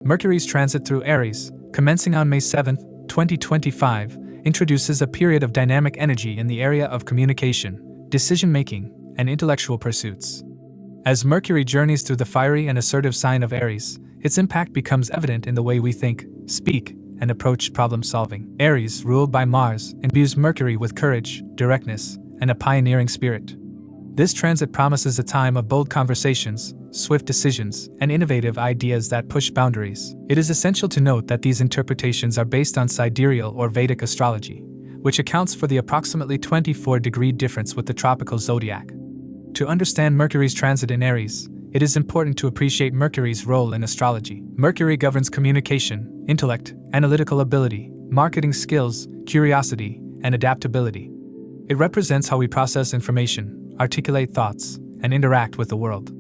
Mercury's transit through Aries, commencing on May 7, 2025, introduces a period of dynamic energy in the area of communication, decision-making, and intellectual pursuits. As Mercury journeys through the fiery and assertive sign of Aries, its impact becomes evident in the way we think, speak, and approach problem-solving. Aries, ruled by Mars, imbues Mercury with courage, directness, and a pioneering spirit. This transit promises a time of bold conversations, swift decisions, and innovative ideas that push boundaries. It is essential to note that these interpretations are based on sidereal or Vedic astrology, which accounts for the approximately 24-degree difference with the tropical zodiac. To understand Mercury's transit in Aries, it is important to appreciate Mercury's role in astrology. Mercury governs communication, intellect, analytical ability, marketing skills, curiosity, and adaptability. It represents how we process information, articulate thoughts, and interact with the world.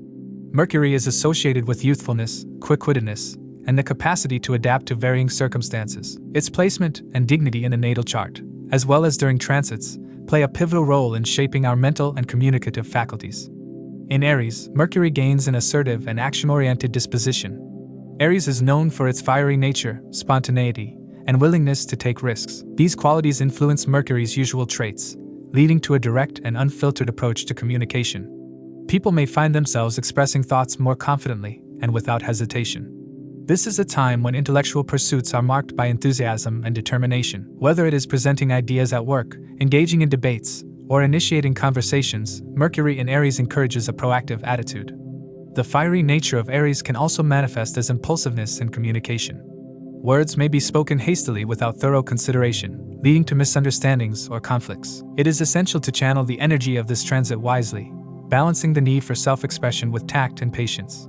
Mercury is associated with youthfulness, quick-wittedness, and the capacity to adapt to varying circumstances. Its placement and dignity in the natal chart, as well as during transits, play a pivotal role in shaping our mental and communicative faculties. In Aries, Mercury gains an assertive and action-oriented disposition. Aries is known for its fiery nature, spontaneity, and willingness to take risks. These qualities influence Mercury's usual traits, leading to a direct and unfiltered approach to communication. People may find themselves expressing thoughts more confidently and without hesitation. This is a time when intellectual pursuits are marked by enthusiasm and determination. Whether it is presenting ideas at work, engaging in debates, or initiating conversations, Mercury in Aries encourages a proactive attitude. The fiery nature of Aries can also manifest as impulsiveness in communication. Words may be spoken hastily without thorough consideration, leading to misunderstandings or conflicts. It is essential to channel the energy of this transit wisely, balancing the need for self-expression with tact and patience.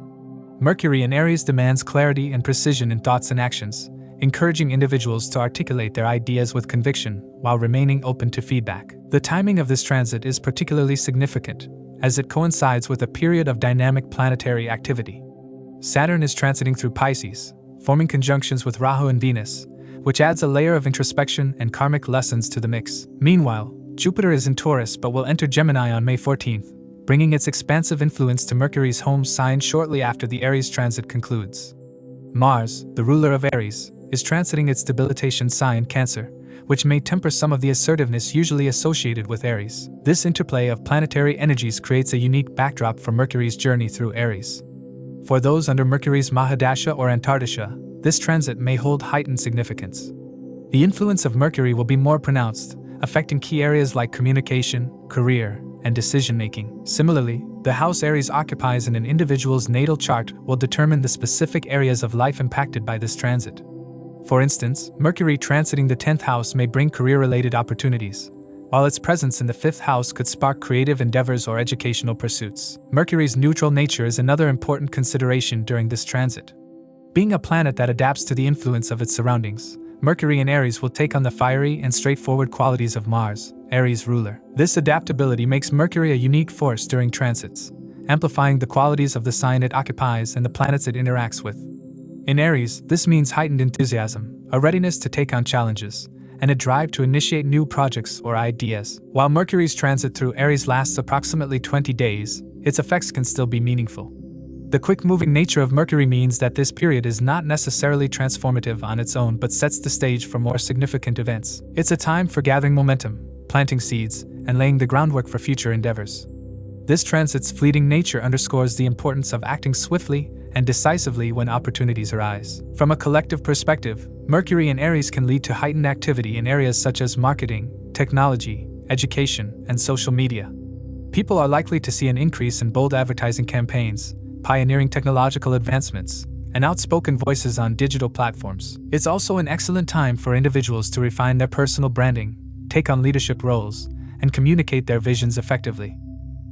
Mercury in Aries demands clarity and precision in thoughts and actions, encouraging individuals to articulate their ideas with conviction while remaining open to feedback. The timing of this transit is particularly significant, as it coincides with a period of dynamic planetary activity. Saturn is transiting through Pisces, forming conjunctions with Rahu and Venus, which adds a layer of introspection and karmic lessons to the mix. Meanwhile, Jupiter is in Taurus but will enter Gemini on May 14th, bringing its expansive influence to Mercury's home sign shortly after the Aries transit concludes. Mars, the ruler of Aries, is transiting its debilitation sign Cancer, which may temper some of the assertiveness usually associated with Aries. This interplay of planetary energies creates a unique backdrop for Mercury's journey through Aries. For those under Mercury's Mahadasha or Antardasha, this transit may hold heightened significance. The influence of Mercury will be more pronounced, affecting key areas like communication, career, and decision-making. Similarly, the house Aries occupies in an individual's natal chart will determine the specific areas of life impacted by this transit. For instance, Mercury transiting the 10th house may bring career-related opportunities, while its presence in the 5th house could spark creative endeavors or educational pursuits. Mercury's neutral nature is another important consideration during this transit. Being a planet that adapts to the influence of its surroundings, Mercury in Aries will take on the fiery and straightforward qualities of Mars, Aries' ruler. This adaptability makes Mercury a unique force during transits, amplifying the qualities of the sign it occupies and the planets it interacts with. In Aries, this means heightened enthusiasm, a readiness to take on challenges, and a drive to initiate new projects or ideas. While Mercury's transit through Aries lasts approximately 20 days, its effects can still be meaningful. The quick-moving nature of Mercury means that this period is not necessarily transformative on its own but sets the stage for more significant events. It's a time for gathering momentum, planting seeds, and laying the groundwork for future endeavors. This transit's fleeting nature underscores the importance of acting swiftly and decisively when opportunities arise. From a collective perspective, Mercury in Aries can lead to heightened activity in areas such as marketing, technology, education, and social media. People are likely to see an increase in bold advertising campaigns, pioneering technological advancements, and outspoken voices on digital platforms. It's also an excellent time for individuals to refine their personal branding, take on leadership roles, and communicate their visions effectively.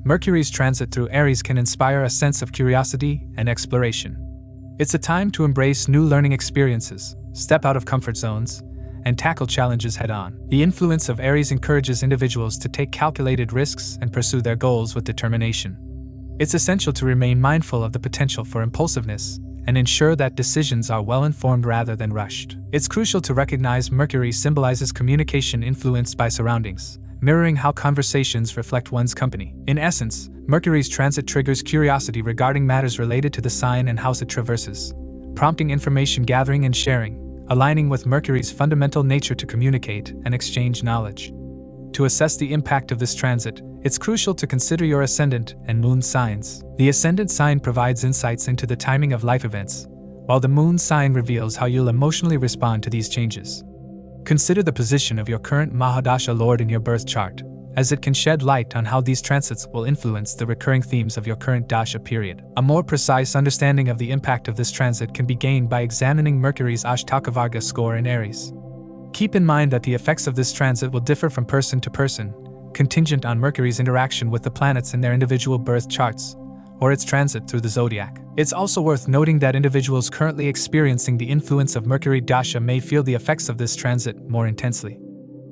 Mercury's transit through Aries can inspire a sense of curiosity and exploration. It's a time to embrace new learning experiences, step out of comfort zones, and tackle challenges head-on. The influence of Aries encourages individuals to take calculated risks and pursue their goals with determination. It's essential to remain mindful of the potential for impulsiveness and ensure that decisions are well-informed rather than rushed. It's crucial to recognize Mercury symbolizes communication influenced by surroundings, mirroring how conversations reflect one's company. In essence, Mercury's transit triggers curiosity regarding matters related to the sign and house it traverses, prompting information gathering and sharing, aligning with Mercury's fundamental nature to communicate and exchange knowledge. To assess the impact of this transit, it's crucial to consider your ascendant and moon signs. The ascendant sign provides insights into the timing of life events, while the moon sign reveals how you'll emotionally respond to these changes. Consider the position of your current Mahadasha Lord in your birth chart, as it can shed light on how these transits will influence the recurring themes of your current Dasha period. A more precise understanding of the impact of this transit can be gained by examining Mercury's Ashtaka score in Aries. Keep in mind that the effects of this transit will differ from person to person, contingent on Mercury's interaction with the planets in their individual birth charts, or its transit through the zodiac. It's also worth noting that individuals currently experiencing the influence of Mercury Dasha may feel the effects of this transit more intensely.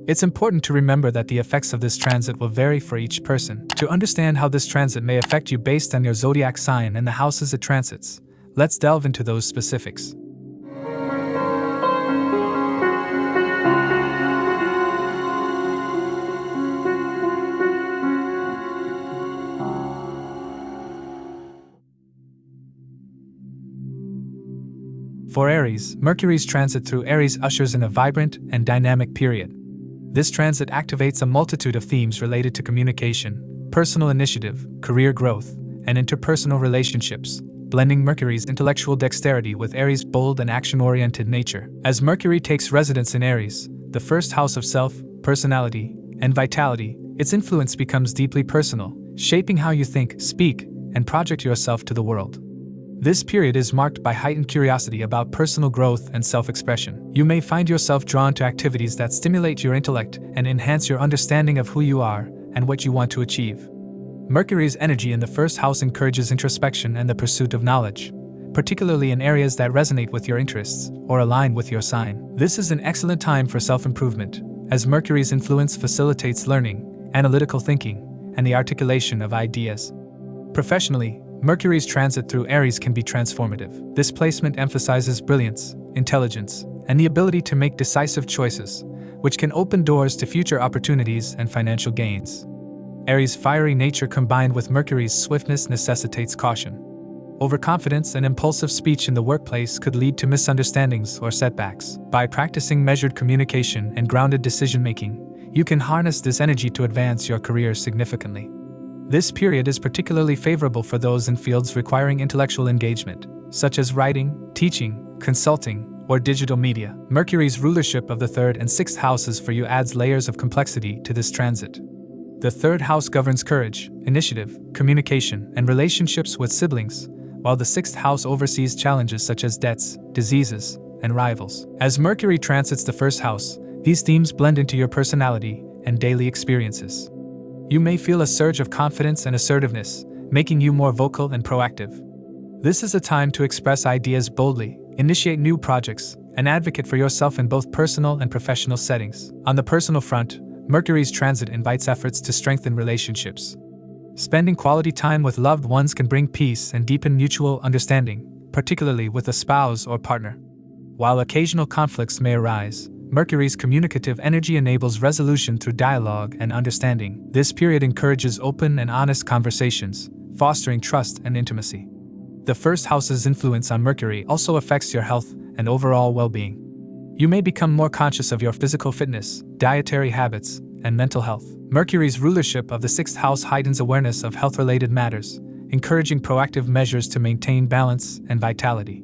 It's important to remember that the effects of this transit will vary for each person. To understand how this transit may affect you based on your zodiac sign and the houses it transits, let's delve into those specifics. For Aries, Mercury's transit through Aries ushers in a vibrant and dynamic period. This transit activates a multitude of themes related to communication, personal initiative, career growth, and interpersonal relationships, blending Mercury's intellectual dexterity with Aries' bold and action-oriented nature. As Mercury takes residence in Aries, the first house of self, personality, and vitality, its influence becomes deeply personal, shaping how you think, speak, and project yourself to the world. This period is marked by heightened curiosity about personal growth and self-expression. You may find yourself drawn to activities that stimulate your intellect and enhance your understanding of who you are and what you want to achieve. Mercury's energy in the first house encourages introspection and the pursuit of knowledge, particularly in areas that resonate with your interests or align with your sign. This is an excellent time for self-improvement, as Mercury's influence facilitates learning, analytical thinking, and the articulation of ideas. Professionally, Mercury's transit through Aries can be transformative. This placement emphasizes brilliance, intelligence, and the ability to make decisive choices, which can open doors to future opportunities and financial gains. Aries' fiery nature combined with Mercury's swiftness necessitates caution. Overconfidence and impulsive speech in the workplace could lead to misunderstandings or setbacks. By practicing measured communication and grounded decision-making, you can harness this energy to advance your career significantly. This period is particularly favorable for those in fields requiring intellectual engagement, such as writing, teaching, consulting, or digital media. Mercury's rulership of the 3rd and 6th houses for you adds layers of complexity to this transit. The 3rd house governs courage, initiative, communication, and relationships with siblings, while the 6th house oversees challenges such as debts, diseases, and rivals. As Mercury transits the 1st house, these themes blend into your personality and daily experiences. You may feel a surge of confidence and assertiveness, making you more vocal and proactive. This is a time to express ideas boldly, initiate new projects, and advocate for yourself in both personal and professional settings. On the personal front, Mercury's transit invites efforts to strengthen relationships. Spending quality time with loved ones can bring peace and deepen mutual understanding, particularly with a spouse or partner. While occasional conflicts may arise, Mercury's communicative energy enables resolution through dialogue and understanding. This period encourages open and honest conversations, fostering trust and intimacy. The 1st house's influence on Mercury also affects your health and overall well-being. You may become more conscious of your physical fitness, dietary habits, and mental health. Mercury's rulership of the 6th house heightens awareness of health-related matters, encouraging proactive measures to maintain balance and vitality.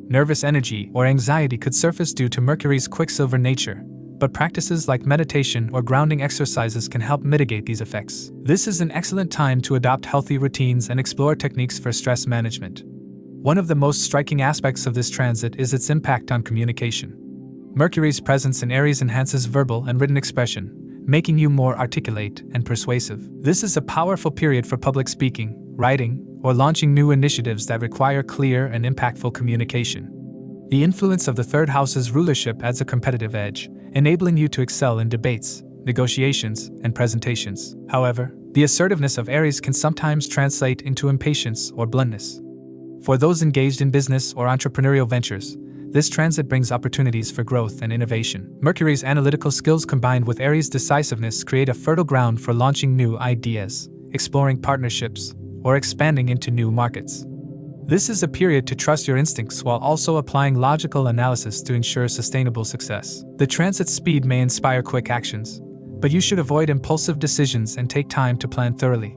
Nervous energy or anxiety could surface due to Mercury's quicksilver nature, but practices like meditation or grounding exercises can help mitigate these effects. This is an excellent time to adopt healthy routines and explore techniques for stress management. One of the most striking aspects of this transit is its impact on communication. Mercury's presence in Aries enhances verbal and written expression, making you more articulate and persuasive. This is a powerful period for public speaking, writing, or launching new initiatives that require clear and impactful communication. The influence of the 3rd house's rulership adds a competitive edge, enabling you to excel in debates, negotiations, and presentations. However, the assertiveness of Aries can sometimes translate into impatience or bluntness. For those engaged in business or entrepreneurial ventures, this transit brings opportunities for growth and innovation. Mercury's analytical skills combined with Aries' decisiveness create a fertile ground for launching new ideas, exploring partnerships, or expanding into new markets. This is a period to trust your instincts while also applying logical analysis to ensure sustainable success. The transit's speed may inspire quick actions, but you should avoid impulsive decisions and take time to plan thoroughly.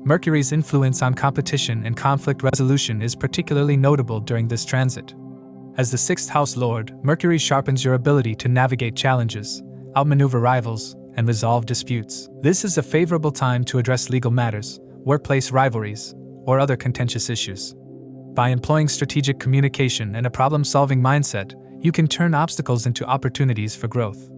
Mercury's influence on competition and conflict resolution is particularly notable during this transit. As the 6th house lord, Mercury sharpens your ability to navigate challenges, outmaneuver rivals, and resolve disputes. This is a favorable time to address legal matters, workplace rivalries, or other contentious issues. By employing strategic communication and a problem-solving mindset, you can turn obstacles into opportunities for growth.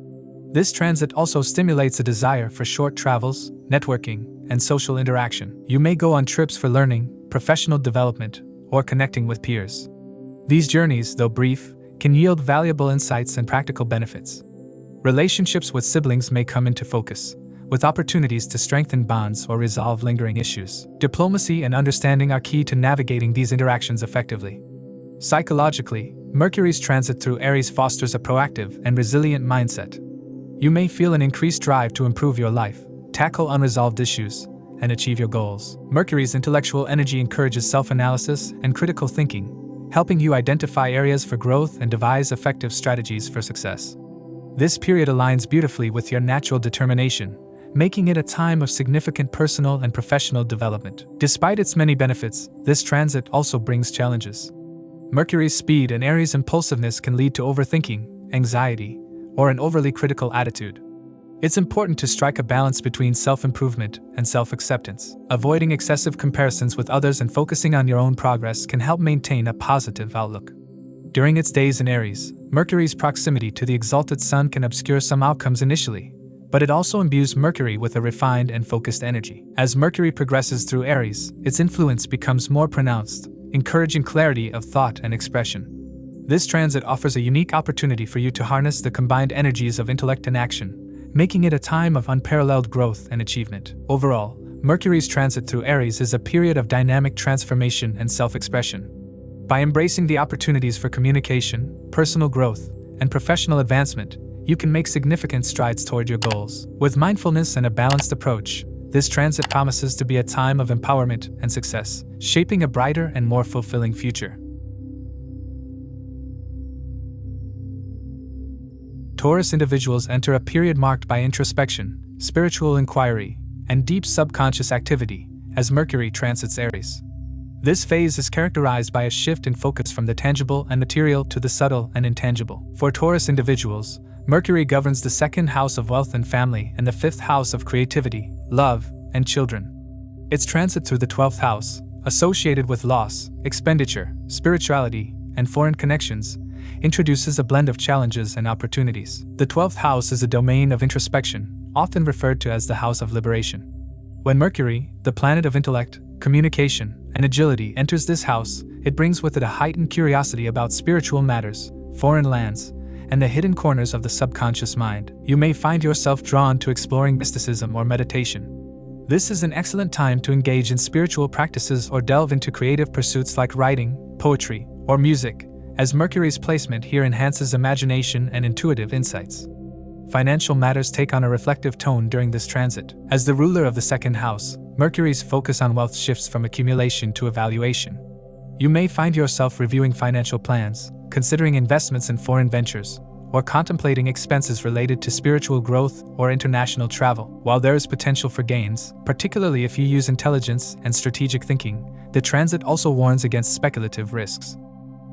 This transit also stimulates a desire for short travels, networking, and social interaction. You may go on trips for learning, professional development, or connecting with peers. These journeys, though brief, can yield valuable insights and practical benefits. Relationships with siblings may come into focus, with opportunities to strengthen bonds or resolve lingering issues. Diplomacy and understanding are key to navigating these interactions effectively. Psychologically, Mercury's transit through Aries fosters a proactive and resilient mindset. You may feel an increased drive to improve your life, tackle unresolved issues, and achieve your goals. Mercury's intellectual energy encourages self-analysis and critical thinking, helping you identify areas for growth and devise effective strategies for success. This period aligns beautifully with your natural determination, making it a time of significant personal and professional development. Despite its many benefits, this transit also brings challenges. Mercury's speed and Aries' impulsiveness can lead to overthinking, anxiety, or an overly critical attitude. It's important to strike a balance between self-improvement and self-acceptance. Avoiding excessive comparisons with others and focusing on your own progress can help maintain a positive outlook. During its days in Aries, Mercury's proximity to the exalted Sun can obscure some outcomes initially, but it also imbues Mercury with a refined and focused energy. As Mercury progresses through Aries, its influence becomes more pronounced, encouraging clarity of thought and expression. This transit offers a unique opportunity for you to harness the combined energies of intellect and action, making it a time of unparalleled growth and achievement. Overall, Mercury's transit through Aries is a period of dynamic transformation and self-expression. By embracing the opportunities for communication, personal growth, and professional advancement, you can make significant strides toward your goals. With mindfulness and a balanced approach, this transit promises to be a time of empowerment and success, shaping a brighter and more fulfilling future. Taurus individuals enter a period marked by introspection, spiritual inquiry, and deep subconscious activity as Mercury transits Aries. This phase is characterized by a shift in focus from the tangible and material to the subtle and intangible. For Taurus individuals, Mercury governs the 2nd house of wealth and family and the 5th house of creativity, love, and children. Its transit through the 12th house, associated with loss, expenditure, spirituality, and foreign connections, introduces a blend of challenges and opportunities. The 12th house is a domain of introspection, often referred to as the house of liberation. When Mercury, the planet of intellect, communication, and agility, enters this house, it brings with it a heightened curiosity about spiritual matters, foreign lands, and the hidden corners of the subconscious mind. You may find yourself drawn to exploring mysticism or meditation. This is an excellent time to engage in spiritual practices or delve into creative pursuits like writing, poetry, or music, as Mercury's placement here enhances imagination and intuitive insights. Financial matters take on a reflective tone during this transit. As the ruler of the 2nd house, Mercury's focus on wealth shifts from accumulation to evaluation. You may find yourself reviewing financial plans, considering investments in foreign ventures, or contemplating expenses related to spiritual growth or international travel. While there is potential for gains, particularly if you use intelligence and strategic thinking, the transit also warns against speculative risks.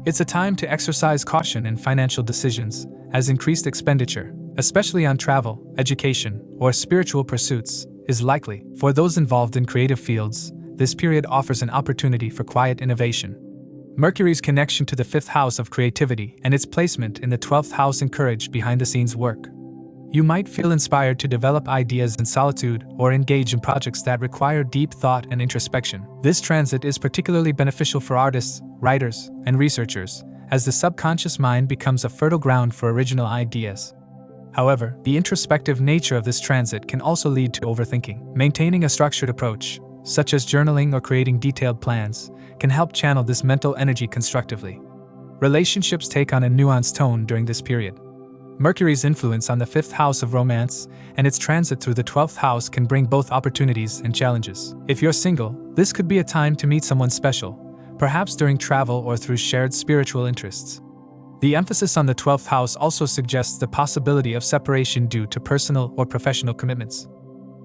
It's a time to exercise caution in financial decisions, as increased expenditure, especially on travel, education, or spiritual pursuits, is likely. For those involved in creative fields, this period offers an opportunity for quiet innovation. Mercury's connection to the 5th house of creativity and its placement in the 12th house encourage behind-the-scenes work. You might feel inspired to develop ideas in solitude or engage in projects that require deep thought and introspection. This transit is particularly beneficial for artists, writers, and researchers, as the subconscious mind becomes a fertile ground for original ideas. However, the introspective nature of this transit can also lead to overthinking. Maintaining a structured approach, such as journaling or creating detailed plans, can help channel this mental energy constructively. Relationships take on a nuanced tone during this period. Mercury's influence on the 5th house of romance and its transit through the 12th house can bring both opportunities and challenges. If you're single, this could be a time to meet someone special, perhaps during travel or through shared spiritual interests. The emphasis on the 12th house also suggests the possibility of separation due to personal or professional commitments.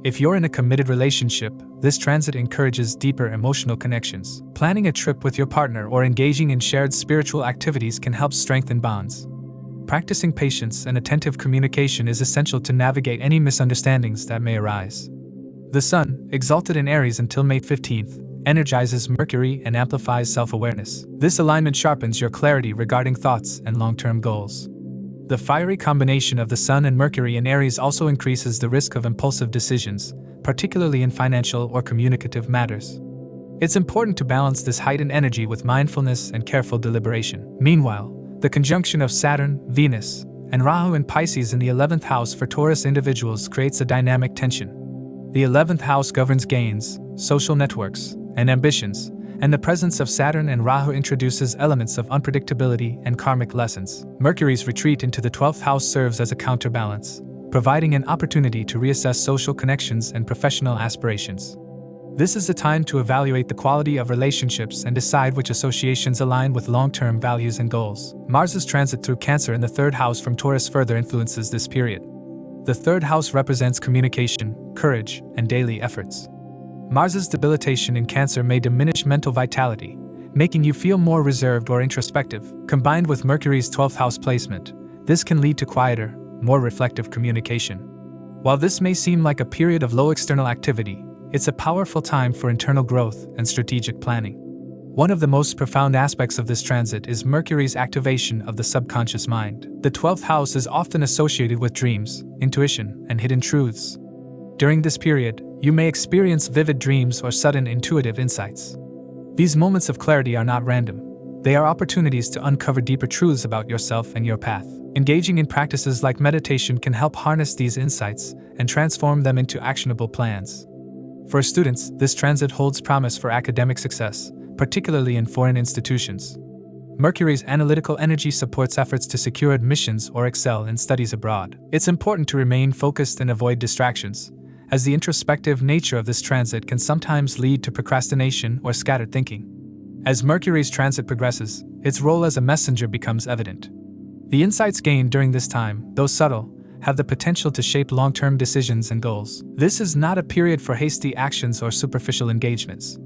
If you're in a committed relationship, this transit encourages deeper emotional connections. Planning a trip with your partner or engaging in shared spiritual activities can help strengthen bonds. Practicing patience and attentive communication is essential to navigate any misunderstandings that may arise. The Sun, exalted in Aries until May 15th, energizes Mercury and amplifies self-awareness. This alignment sharpens your clarity regarding thoughts and long-term goals. The fiery combination of the Sun and Mercury in Aries also increases the risk of impulsive decisions, particularly in financial or communicative matters. It's important to balance this heightened energy with mindfulness and careful deliberation. Meanwhile, the conjunction of Saturn, Venus, and Rahu in Pisces in the 11th house for Taurus individuals creates a dynamic tension. The 11th house governs gains, social networks, and ambitions, and the presence of Saturn and Rahu introduces elements of unpredictability and karmic lessons. Mercury's retreat into the 12th house serves as a counterbalance, providing an opportunity to reassess social connections and professional aspirations. This is a time to evaluate the quality of relationships and decide which associations align with long-term values and goals. Mars's transit through Cancer in the 3rd house from Taurus further influences this period. The 3rd house represents communication, courage, and daily efforts. Mars's debilitation in Cancer may diminish mental vitality, making you feel more reserved or introspective. Combined with Mercury's 12th house placement, this can lead to quieter, more reflective communication. While this may seem like a period of low external activity, it's a powerful time for internal growth and strategic planning. One of the most profound aspects of this transit is Mercury's activation of the subconscious mind. The 12th house is often associated with dreams, intuition, and hidden truths. During this period, you may experience vivid dreams or sudden intuitive insights. These moments of clarity are not random. They are opportunities to uncover deeper truths about yourself and your path. Engaging in practices like meditation can help harness these insights and transform them into actionable plans. For students, this transit holds promise for academic success, particularly in foreign institutions. Mercury's analytical energy supports efforts to secure admissions or excel in studies abroad. It's important to remain focused and avoid distractions, as the introspective nature of this transit can sometimes lead to procrastination or scattered thinking. As Mercury's transit progresses, its role as a messenger becomes evident. The insights gained during this time, though subtle, have the potential to shape long-term decisions and goals. This is not a period for hasty actions or superficial engagements.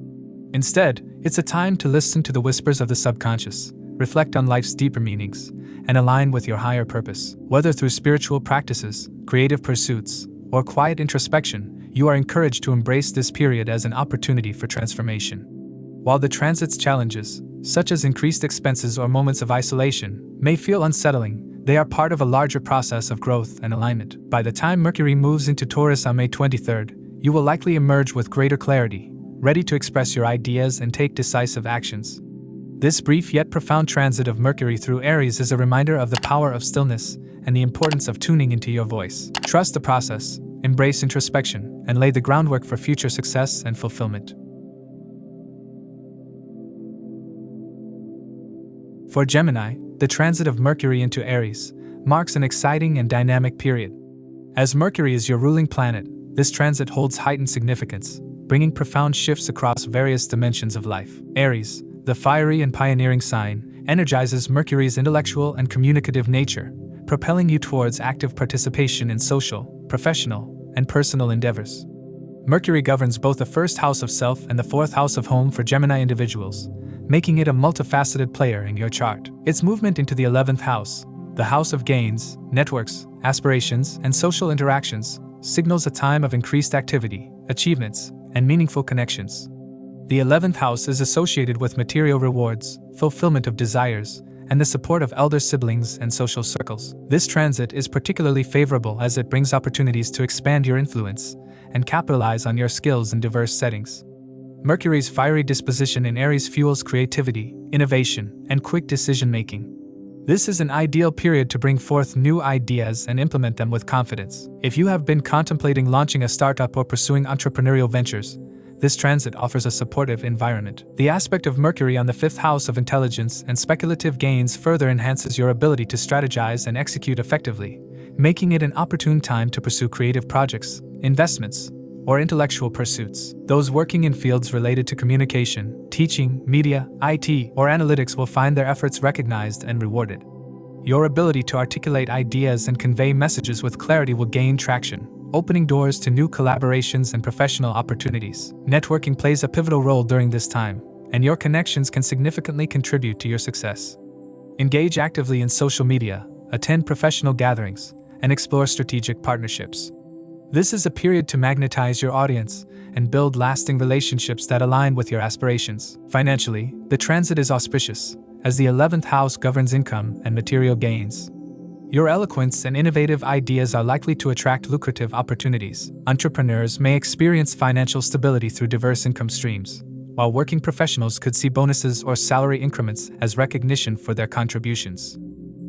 Instead, it's a time to listen to the whispers of the subconscious, reflect on life's deeper meanings, and align with your higher purpose. Whether through spiritual practices, creative pursuits, or quiet introspection, you are encouraged to embrace this period as an opportunity for transformation. While the transit's challenges, such as increased expenses or moments of isolation, may feel unsettling, they are part of a larger process of growth and alignment. By the time Mercury moves into Taurus on May 23rd, you will likely emerge with greater clarity, ready to express your ideas and take decisive actions. This brief yet profound transit of Mercury through Aries is a reminder of the power of stillness and the importance of tuning into your voice. Trust the process, embrace introspection, and lay the groundwork for future success and fulfillment. For Gemini, the transit of Mercury into Aries marks an exciting and dynamic period. As Mercury is your ruling planet, this transit holds heightened significance, bringing profound shifts across various dimensions of life. Aries, the fiery and pioneering sign, energizes Mercury's intellectual and communicative nature, propelling you towards active participation in social, professional, and personal endeavors. Mercury governs both the 1st house of self and the 4th house of home for Gemini individuals, making it a multifaceted player in your chart. Its movement into the 11th house, the house of gains, networks, aspirations, and social interactions, signals a time of increased activity, achievements, and meaningful connections. The 11th house is associated with material rewards, fulfillment of desires, and the support of elder siblings and social circles. This transit is particularly favorable as it brings opportunities to expand your influence and capitalize on your skills in diverse settings. Mercury's fiery disposition in Aries fuels creativity, innovation, and quick decision-making. This is an ideal period to bring forth new ideas and implement them with confidence. If you have been contemplating launching a startup or pursuing entrepreneurial ventures, this transit offers a supportive environment. The aspect of Mercury on the 5th house of intelligence and speculative gains further enhances your ability to strategize and execute effectively, making it an opportune time to pursue creative projects, investments, or intellectual pursuits. Those working in fields related to communication, teaching, media, IT, or analytics will find their efforts recognized and rewarded. Your ability to articulate ideas and convey messages with clarity will gain traction, opening doors to new collaborations and professional opportunities. Networking plays a pivotal role during this time, and your connections can significantly contribute to your success. Engage actively in social media, attend professional gatherings, and explore strategic partnerships. This is a period to magnetize your audience and build lasting relationships that align with your aspirations. Financially, the transit is auspicious, as the 11th house governs income and material gains. Your eloquence and innovative ideas are likely to attract lucrative opportunities. Entrepreneurs may experience financial stability through diverse income streams, while working professionals could see bonuses or salary increments as recognition for their contributions.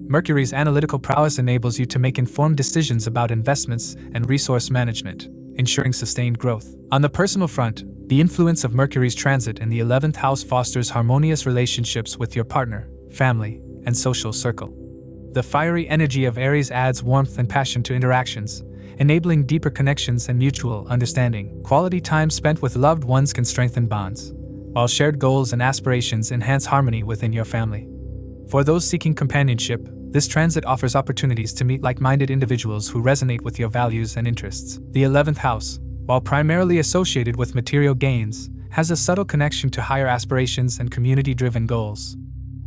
Mercury's analytical prowess enables you to make informed decisions about investments and resource management, ensuring sustained growth. On the personal front, the influence of Mercury's transit in the 11th house fosters harmonious relationships with your partner, family, and social circle. The fiery energy of Aries adds warmth and passion to interactions, enabling deeper connections and mutual understanding. Quality time spent with loved ones can strengthen bonds, while shared goals and aspirations enhance harmony within your family. For those seeking companionship, this transit offers opportunities to meet like-minded individuals who resonate with your values and interests. The 11th house, while primarily associated with material gains, has a subtle connection to higher aspirations and community-driven goals.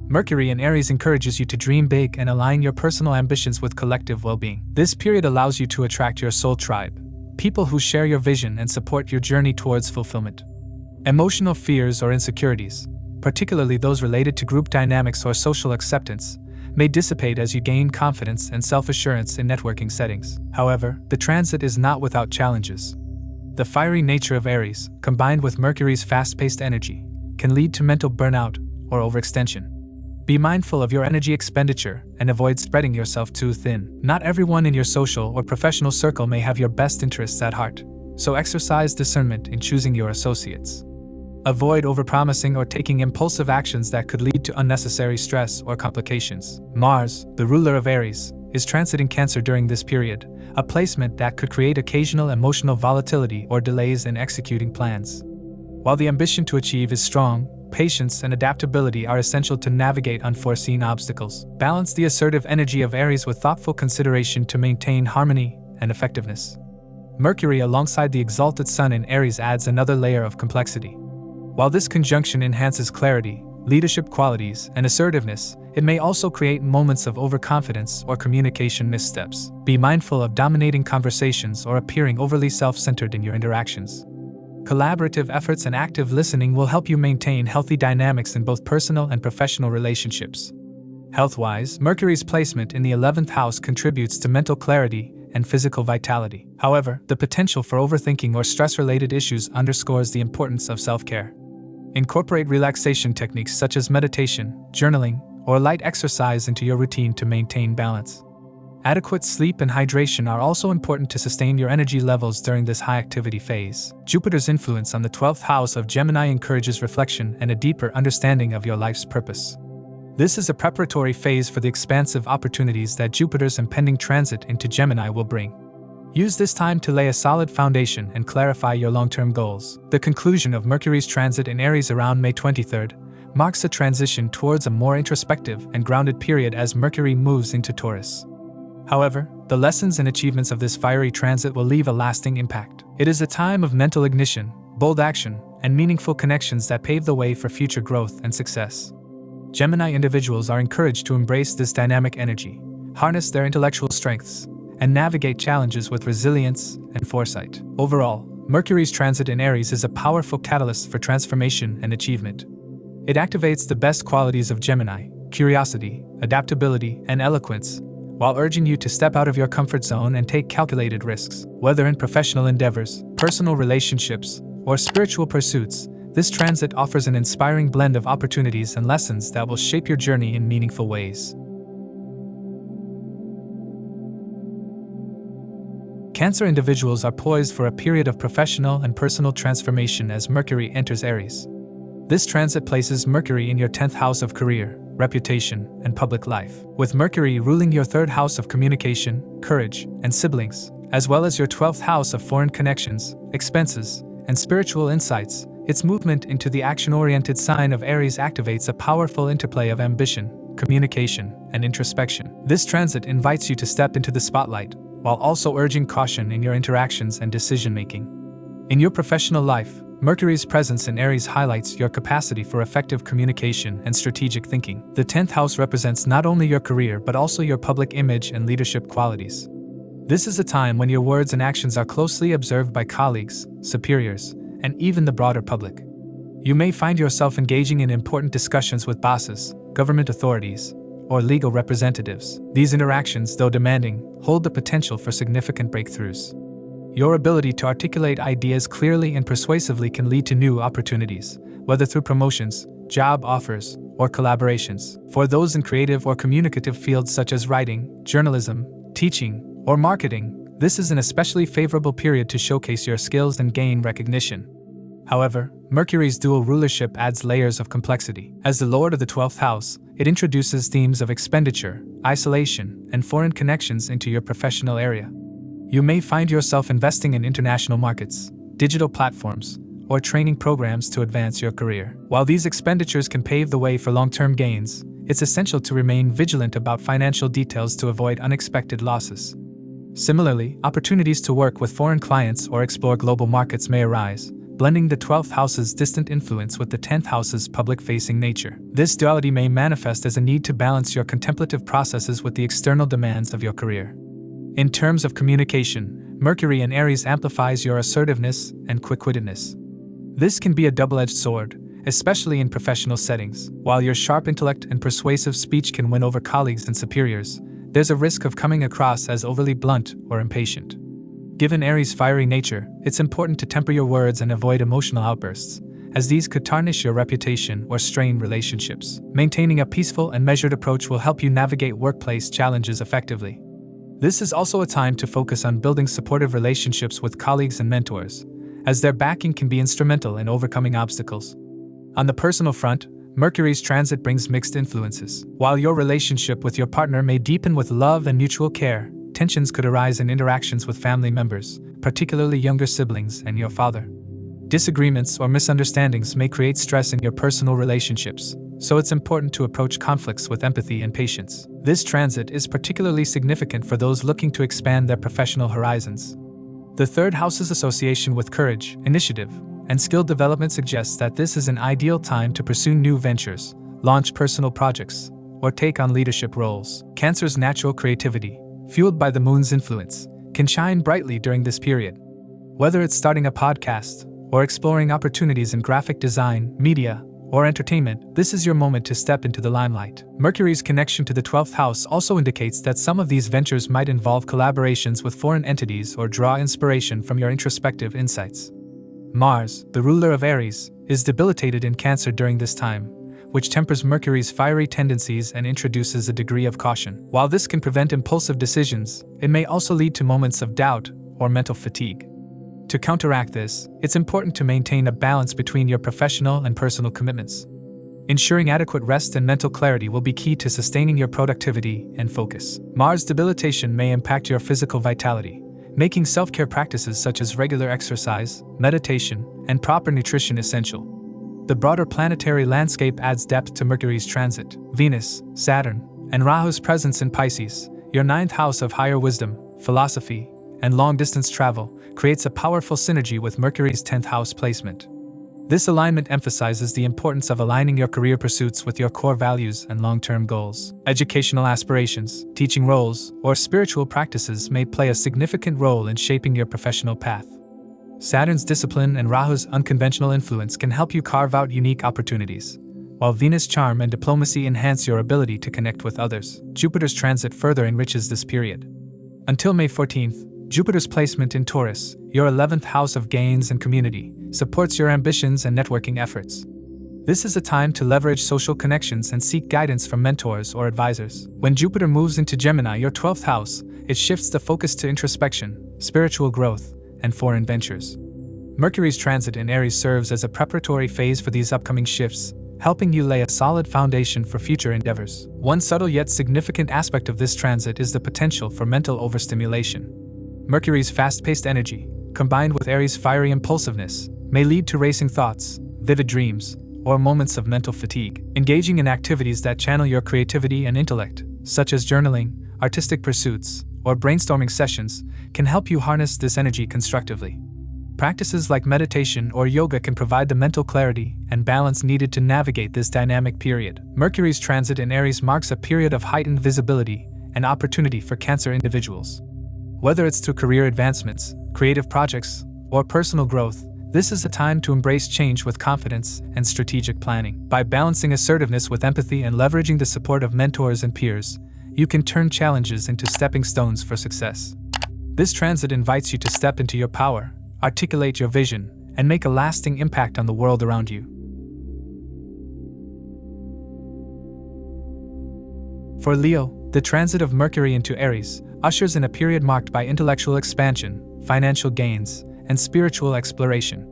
Mercury in Aries encourages you to dream big and align your personal ambitions with collective well-being. This period allows you to attract your soul tribe, people who share your vision and support your journey towards fulfillment. Emotional fears or insecurities, particularly those related to group dynamics or social acceptance, may dissipate as you gain confidence and self-assurance in networking settings. However, the transit is not without challenges. The fiery nature of Aries, combined with Mercury's fast-paced energy, can lead to mental burnout or overextension. Be mindful of your energy expenditure and avoid spreading yourself too thin. Not everyone in your social or professional circle may have your best interests at heart, so exercise discernment in choosing your associates. Avoid overpromising or taking impulsive actions that could lead to unnecessary stress or complications. Mars, the ruler of Aries, is transiting Cancer during this period, a placement that could create occasional emotional volatility or delays in executing plans. While the ambition to achieve is strong, patience and adaptability are essential to navigate unforeseen obstacles. Balance the assertive energy of Aries with thoughtful consideration to maintain harmony and effectiveness. Mercury alongside the exalted Sun in Aries adds another layer of complexity. While this conjunction enhances clarity, leadership qualities, and assertiveness, it may also create moments of overconfidence or communication missteps. Be mindful of dominating conversations or appearing overly self-centered in your interactions. Collaborative efforts and active listening will help you maintain healthy dynamics in both personal and professional relationships. Health-wise, Mercury's placement in the 11th house contributes to mental clarity and physical vitality. However, the potential for overthinking or stress-related issues underscores the importance of self-care. Incorporate relaxation techniques such as meditation, journaling, or light exercise into your routine to maintain balance. Adequate sleep and hydration are also important to sustain your energy levels during this high-activity phase. Jupiter's influence on the 12th house of Gemini encourages reflection and a deeper understanding of your life's purpose. This is a preparatory phase for the expansive opportunities that Jupiter's impending transit into Gemini will bring. Use this time to lay a solid foundation and clarify your long-term goals. The conclusion of Mercury's transit in Aries around May 23rd marks a transition towards a more introspective and grounded period as Mercury moves into Taurus. However, the lessons and achievements of this fiery transit will leave a lasting impact. It is a time of mental ignition, bold action, and meaningful connections that pave the way for future growth and success. Gemini individuals are encouraged to embrace this dynamic energy, harness their intellectual strengths, and navigate challenges with resilience and foresight. Overall, Mercury's transit in Aries is a powerful catalyst for transformation and achievement. It activates the best qualities of Gemini: curiosity, adaptability, and eloquence, while urging you to step out of your comfort zone and take calculated risks. Whether in professional endeavors, personal relationships, or spiritual pursuits, this transit offers an inspiring blend of opportunities and lessons that will shape your journey in meaningful ways. Cancer individuals are poised for a period of professional and personal transformation as Mercury enters Aries. This transit places Mercury in your 10th house of career, reputation, and public life. With Mercury ruling your 3rd house of communication, courage, and siblings, as well as your 12th house of foreign connections, expenses, and spiritual insights. Its movement into the action-oriented sign of Aries activates a powerful interplay of ambition, communication, and introspection. This transit invites you to step into the spotlight, while also urging caution in your interactions and decision-making. In your professional life, Mercury's presence in Aries highlights your capacity for effective communication and strategic thinking. The 10th house represents not only your career but also your public image and leadership qualities. This is a time when your words and actions are closely observed by colleagues, superiors, and even the broader public. You may find yourself engaging in important discussions with bosses, government authorities, or legal representatives. These interactions, though demanding, hold the potential for significant breakthroughs. Your ability to articulate ideas clearly and persuasively can lead to new opportunities, whether through promotions, job offers, or collaborations. For those in creative or communicative fields such as writing, journalism, teaching, or marketing, this is an especially favorable period to showcase your skills and gain recognition. However, Mercury's dual rulership adds layers of complexity. As the Lord of the 12th house, it introduces themes of expenditure, isolation, and foreign connections into your professional area. You may find yourself investing in international markets, digital platforms, or training programs to advance your career. While these expenditures can pave the way for long-term gains, it's essential to remain vigilant about financial details to avoid unexpected losses. Similarly, opportunities to work with foreign clients or explore global markets may arise, blending the 12th house's distant influence with the 10th house's public-facing nature. This duality may manifest as a need to balance your contemplative processes with the external demands of your career. In terms of communication, Mercury in Aries amplifies your assertiveness and quick-wittedness. This can be a double-edged sword, especially in professional settings. While your sharp intellect and persuasive speech can win over colleagues and superiors, there's a risk of coming across as overly blunt or impatient. Given Aries' fiery nature, it's important to temper your words and avoid emotional outbursts, as these could tarnish your reputation or strain relationships. Maintaining a peaceful and measured approach will help you navigate workplace challenges effectively. This is also a time to focus on building supportive relationships with colleagues and mentors, as their backing can be instrumental in overcoming obstacles. On the personal front, Mercury's transit brings mixed influences. While your relationship with your partner may deepen with love and mutual care, tensions could arise in interactions with family members, particularly younger siblings and your father. Disagreements or misunderstandings may create stress in your personal relationships, so it's important to approach conflicts with empathy and patience. This transit is particularly significant for those looking to expand their professional horizons. The third house's association with courage, initiative, and skill development suggests that this is an ideal time to pursue new ventures, launch personal projects, or take on leadership roles. Cancer's natural creativity, fueled by the moon's influence, can shine brightly during this period. Whether it's starting a podcast, or exploring opportunities in graphic design, media, or entertainment, this is your moment to step into the limelight. Mercury's connection to the 12th house also indicates that some of these ventures might involve collaborations with foreign entities or draw inspiration from your introspective insights. Mars, the ruler of Aries, is debilitated in Cancer during this time, which tempers Mercury's fiery tendencies and introduces a degree of caution. While this can prevent impulsive decisions, it may also lead to moments of doubt or mental fatigue. To counteract this, it's important to maintain a balance between your professional and personal commitments. Ensuring adequate rest and mental clarity will be key to sustaining your productivity and focus. Mars debilitation may impact your physical vitality, making self-care practices such as regular exercise, meditation, and proper nutrition essential. The broader planetary landscape adds depth to Mercury's transit. Venus, Saturn, and Rahu's presence in Pisces, your 9th house of higher wisdom, philosophy, and long-distance travel, creates a powerful synergy with Mercury's 10th house placement. This alignment emphasizes the importance of aligning your career pursuits with your core values and long-term goals. Educational aspirations, teaching roles, or spiritual practices may play a significant role in shaping your professional path. Saturn's discipline and Rahu's unconventional influence can help you carve out unique opportunities, while Venus' charm and diplomacy enhance your ability to connect with others. Jupiter's transit further enriches this period. Until May 14th, Jupiter's placement in Taurus, your 11th house of gains and community, supports your ambitions and networking efforts. This is a time to leverage social connections and seek guidance from mentors or advisors. When Jupiter moves into Gemini, your 12th house, it shifts the focus to introspection, spiritual growth, and foreign ventures. Mercury's transit in Aries serves as a preparatory phase for these upcoming shifts, helping you lay a solid foundation for future endeavors. One subtle yet significant aspect of this transit is the potential for mental overstimulation. Mercury's fast-paced energy, combined with Aries' fiery impulsiveness, may lead to racing thoughts, vivid dreams, or moments of mental fatigue. Engaging in activities that channel your creativity and intellect, such as journaling, artistic pursuits, or brainstorming sessions, can help you harness this energy constructively. Practices like meditation or yoga can provide the mental clarity and balance needed to navigate this dynamic period. Mercury's transit in Aries marks a period of heightened visibility and opportunity for Cancer individuals. Whether it's through career advancements, creative projects, or personal growth, this is a time to embrace change with confidence and strategic planning. By balancing assertiveness with empathy and leveraging the support of mentors and peers, you can turn challenges into stepping stones for success. This transit invites you to step into your power, articulate your vision, and make a lasting impact on the world around you. For Leo, the transit of Mercury into Aries ushers in a period marked by intellectual expansion, financial gains, and spiritual exploration.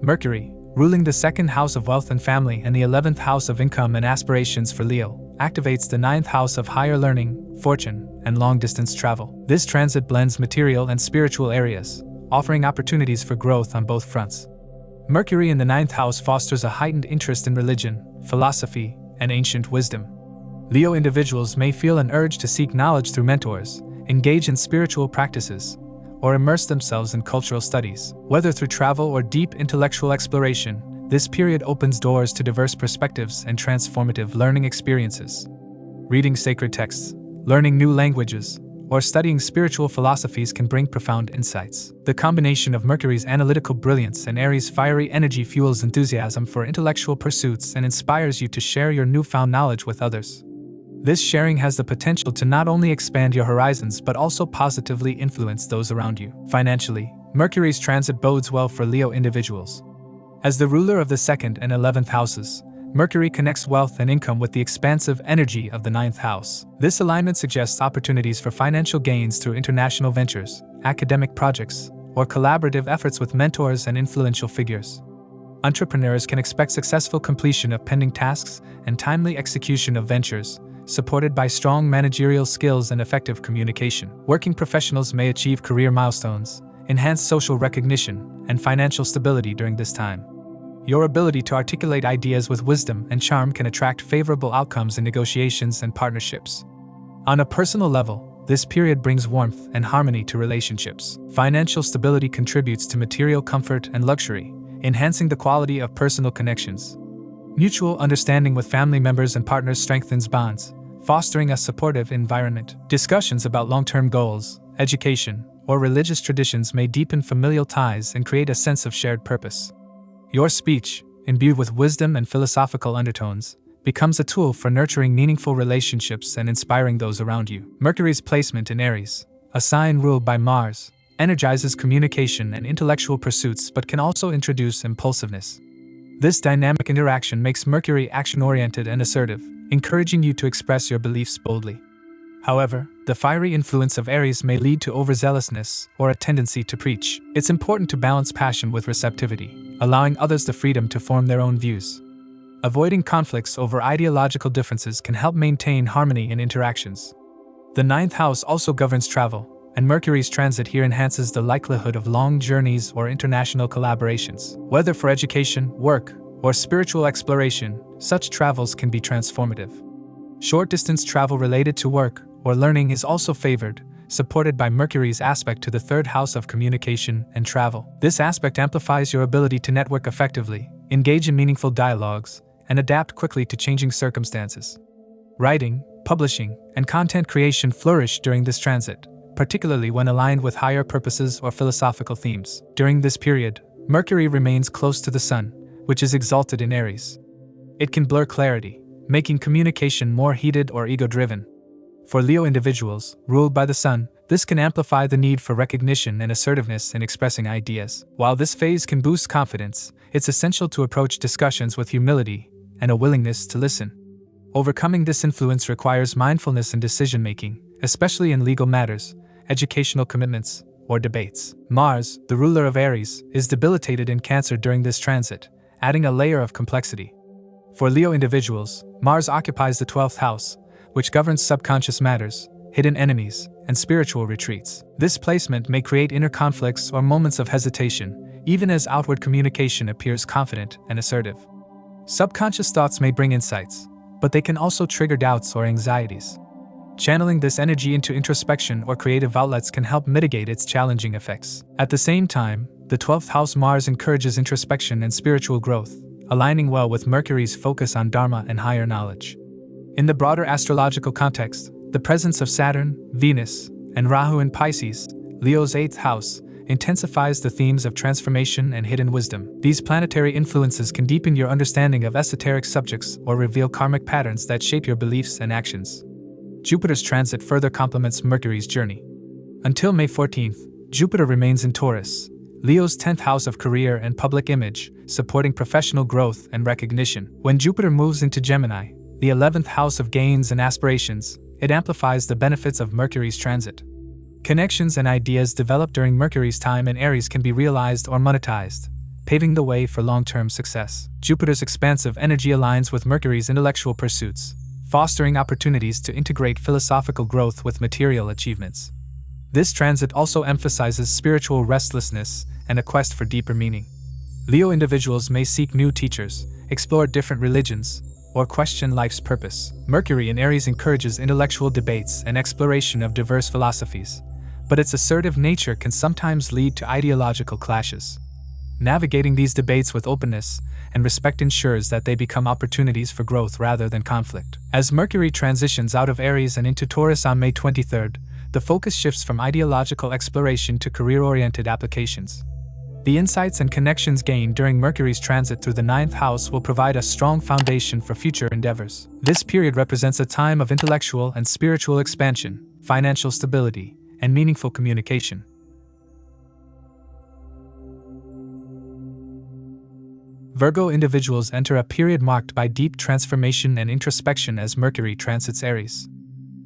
Mercury, ruling the second house of wealth and family and the 11th house of income and aspirations for Leo, activates the 9th house of higher learning, fortune, and long-distance travel. This transit blends material and spiritual areas, offering opportunities for growth on both fronts. Mercury in the 9th house fosters a heightened interest in religion, philosophy, and ancient wisdom. Leo individuals may feel an urge to seek knowledge through mentors, engage in spiritual practices, or immerse themselves in cultural studies. Whether through travel or deep intellectual exploration, this period opens doors to diverse perspectives and transformative learning experiences. Reading sacred texts, learning new languages, or studying spiritual philosophies can bring profound insights. The combination of Mercury's analytical brilliance and Aries' fiery energy fuels enthusiasm for intellectual pursuits and inspires you to share your newfound knowledge with others. This sharing has the potential to not only expand your horizons but also positively influence those around you. Financially, Mercury's transit bodes well for Leo individuals. As the ruler of the 2nd and 11th houses, Mercury connects wealth and income with the expansive energy of the 9th house. This alignment suggests opportunities for financial gains through international ventures, academic projects, or collaborative efforts with mentors and influential figures. Entrepreneurs can expect successful completion of pending tasks and timely execution of ventures, supported by strong managerial skills and effective communication. Working professionals may achieve career milestones, enhance social recognition, and financial stability during this time. Your ability to articulate ideas with wisdom and charm can attract favorable outcomes in negotiations and partnerships. On a personal level, this period brings warmth and harmony to relationships. Financial stability contributes to material comfort and luxury, enhancing the quality of personal connections. Mutual understanding with family members and partners strengthens bonds, fostering a supportive environment. Discussions about long-term goals, education, or religious traditions may deepen familial ties and create a sense of shared purpose. Your speech, imbued with wisdom and philosophical undertones, becomes a tool for nurturing meaningful relationships and inspiring those around you. Mercury's placement in Aries, a sign ruled by Mars, energizes communication and intellectual pursuits but can also introduce impulsiveness. This dynamic interaction makes Mercury action-oriented and assertive, encouraging you to express your beliefs boldly. However, the fiery influence of Aries may lead to overzealousness or a tendency to preach. It's important to balance passion with receptivity, allowing others the freedom to form their own views. Avoiding conflicts over ideological differences can help maintain harmony in interactions. The 9th house also governs travel, and Mercury's transit here enhances the likelihood of long journeys or international collaborations. Whether for education, work, or spiritual exploration, such travels can be transformative. Short-distance travel related to work or learning is also favored, supported by Mercury's aspect to the 3rd house of communication and travel. This aspect amplifies your ability to network effectively, engage in meaningful dialogues, and adapt quickly to changing circumstances. Writing, publishing, and content creation flourish during this transit, particularly when aligned with higher purposes or philosophical themes. During this period, Mercury remains close to the Sun, which is exalted in Aries. It can blur clarity, making communication more heated or ego-driven. For Leo individuals, ruled by the Sun, this can amplify the need for recognition and assertiveness in expressing ideas. While this phase can boost confidence, it's essential to approach discussions with humility and a willingness to listen. Overcoming this influence requires mindfulness in decision-making, especially in legal matters, educational commitments, or debates. Mars, the ruler of Aries, is debilitated in Cancer during this transit, adding a layer of complexity. For Leo individuals, Mars occupies the 12th house, which governs subconscious matters, hidden enemies, and spiritual retreats. This placement may create inner conflicts or moments of hesitation, even as outward communication appears confident and assertive. Subconscious thoughts may bring insights, but they can also trigger doubts or anxieties. Channeling this energy into introspection or creative outlets can help mitigate its challenging effects. At the same time, the 12th house Mars encourages introspection and spiritual growth, aligning well with Mercury's focus on Dharma and higher knowledge. In the broader astrological context, the presence of Saturn, Venus, and Rahu in Pisces, Leo's 8th house, intensifies the themes of transformation and hidden wisdom. These planetary influences can deepen your understanding of esoteric subjects or reveal karmic patterns that shape your beliefs and actions. Jupiter's transit further complements Mercury's journey. Until May 14th, Jupiter remains in Taurus, Leo's 10th house of career and public image, supporting professional growth and recognition. When Jupiter moves into Gemini, the 11th house of gains and aspirations, it amplifies the benefits of Mercury's transit. Connections and ideas developed during Mercury's time in Aries can be realized or monetized, paving the way for long-term success. Jupiter's expansive energy aligns with Mercury's intellectual pursuits, fostering opportunities to integrate philosophical growth with material achievements. This transit also emphasizes spiritual restlessness and a quest for deeper meaning. Leo individuals may seek new teachers, explore different religions, or question life's purpose. Mercury in Aries encourages intellectual debates and exploration of diverse philosophies, but its assertive nature can sometimes lead to ideological clashes. Navigating these debates with openness and respect ensures that they become opportunities for growth rather than conflict. As Mercury transitions out of Aries and into Taurus on May 23rd, the focus shifts from ideological exploration to career-oriented applications. The insights and connections gained during Mercury's transit through the 9th house will provide a strong foundation for future endeavors. This period represents a time of intellectual and spiritual expansion, financial stability, and meaningful communication. Virgo individuals enter a period marked by deep transformation and introspection as Mercury transits Aries.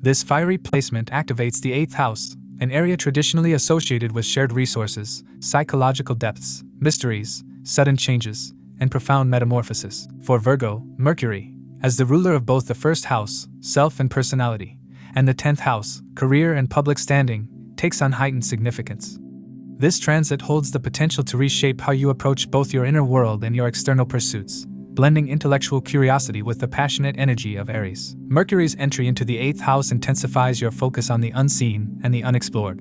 This fiery placement activates the 8th house, an area traditionally associated with shared resources, psychological depths, mysteries, sudden changes, and profound metamorphosis. For Virgo, Mercury, as the ruler of both the 1st house, self and personality, and the 10th house, career and public standing, takes on heightened significance. This transit holds the potential to reshape how you approach both your inner world and your external pursuits, blending intellectual curiosity with the passionate energy of Aries. Mercury's entry into the 8th house intensifies your focus on the unseen and the unexplored.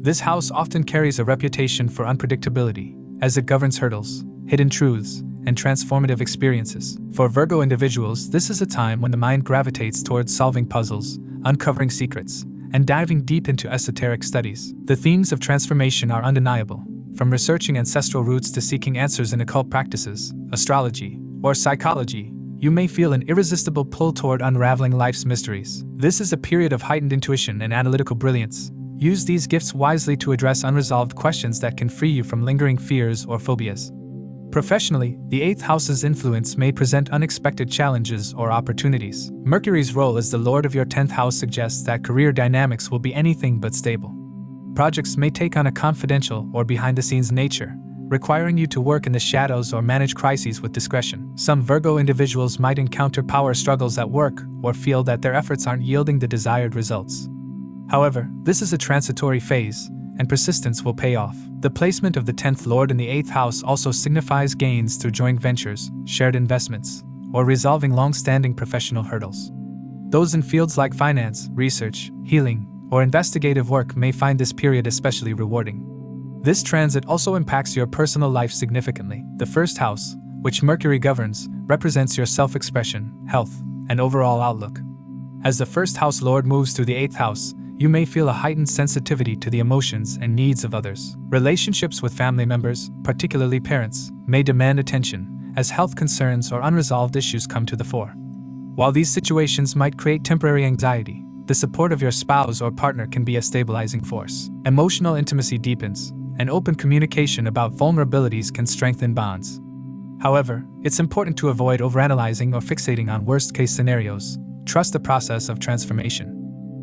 This house often carries a reputation for unpredictability, as it governs hurdles, hidden truths, and transformative experiences. For Virgo individuals, this is a time when the mind gravitates towards solving puzzles, uncovering secrets, and diving deep into esoteric studies. The themes of transformation are undeniable, from researching ancestral roots to seeking answers in occult practices, astrology, or psychology. You may feel an irresistible pull toward unraveling life's mysteries. This is a period of heightened intuition and analytical brilliance. Use these gifts wisely to address unresolved questions that can free you from lingering fears or phobias. Professionally, the 8th house's influence may present unexpected challenges or opportunities. Mercury's role as the lord of your 10th house suggests that career dynamics will be anything but stable. Projects may take on a confidential or behind-the-scenes nature, requiring you to work in the shadows or manage crises with discretion. Some Virgo individuals might encounter power struggles at work or feel that their efforts aren't yielding the desired results. However, this is a transitory phase, and persistence will pay off. The placement of the 10th Lord in the 8th house also signifies gains through joint ventures, shared investments, or resolving long-standing professional hurdles. Those in fields like finance, research, healing, or investigative work may find this period especially rewarding. This transit also impacts your personal life significantly. The 1st house, which Mercury governs, represents your self-expression, health, and overall outlook. As the 1st house Lord moves through the 8th house, you may feel a heightened sensitivity to the emotions and needs of others. Relationships with family members, particularly parents, may demand attention, as health concerns or unresolved issues come to the fore. While these situations might create temporary anxiety, the support of your spouse or partner can be a stabilizing force. Emotional intimacy deepens, and open communication about vulnerabilities can strengthen bonds. However, it's important to avoid overanalyzing or fixating on worst-case scenarios. Trust the process of transformation.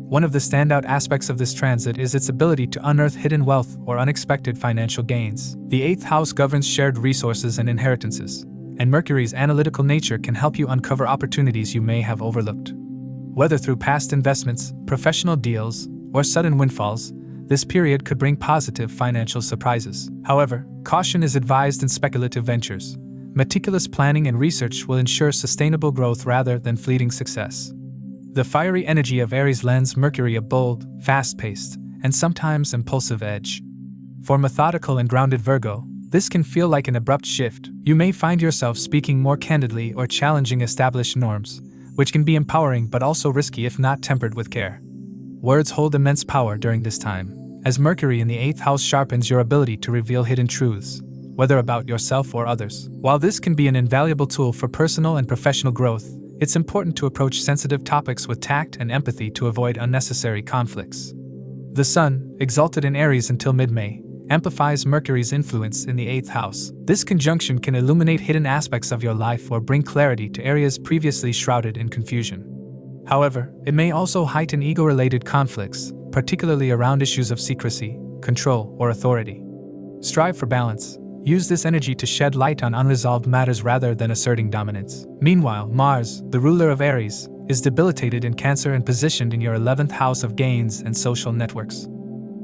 One of the standout aspects of this transit is its ability to unearth hidden wealth or unexpected financial gains. The 8th house governs shared resources and inheritances, and Mercury's analytical nature can help you uncover opportunities you may have overlooked. Whether through past investments, professional deals, or sudden windfalls, this period could bring positive financial surprises. However, caution is advised in speculative ventures. Meticulous planning and research will ensure sustainable growth rather than fleeting success. The fiery energy of Aries lends Mercury a bold, fast-paced, and sometimes impulsive edge. For methodical and grounded Virgo, this can feel like an abrupt shift. You may find yourself speaking more candidly or challenging established norms, which can be empowering but also risky if not tempered with care. Words hold immense power during this time, as Mercury in the 8th house sharpens your ability to reveal hidden truths, whether about yourself or others. While this can be an invaluable tool for personal and professional growth, it's important to approach sensitive topics with tact and empathy to avoid unnecessary conflicts. The Sun, exalted in Aries until mid-May, amplifies Mercury's influence in the 8th house. This conjunction can illuminate hidden aspects of your life or bring clarity to areas previously shrouded in confusion. However, it may also heighten ego-related conflicts, particularly around issues of secrecy, control, or authority. Strive for balance. Use this energy to shed light on unresolved matters rather than asserting dominance. Meanwhile, Mars, the ruler of Aries, is debilitated in Cancer and positioned in your 11th house of gains and social networks.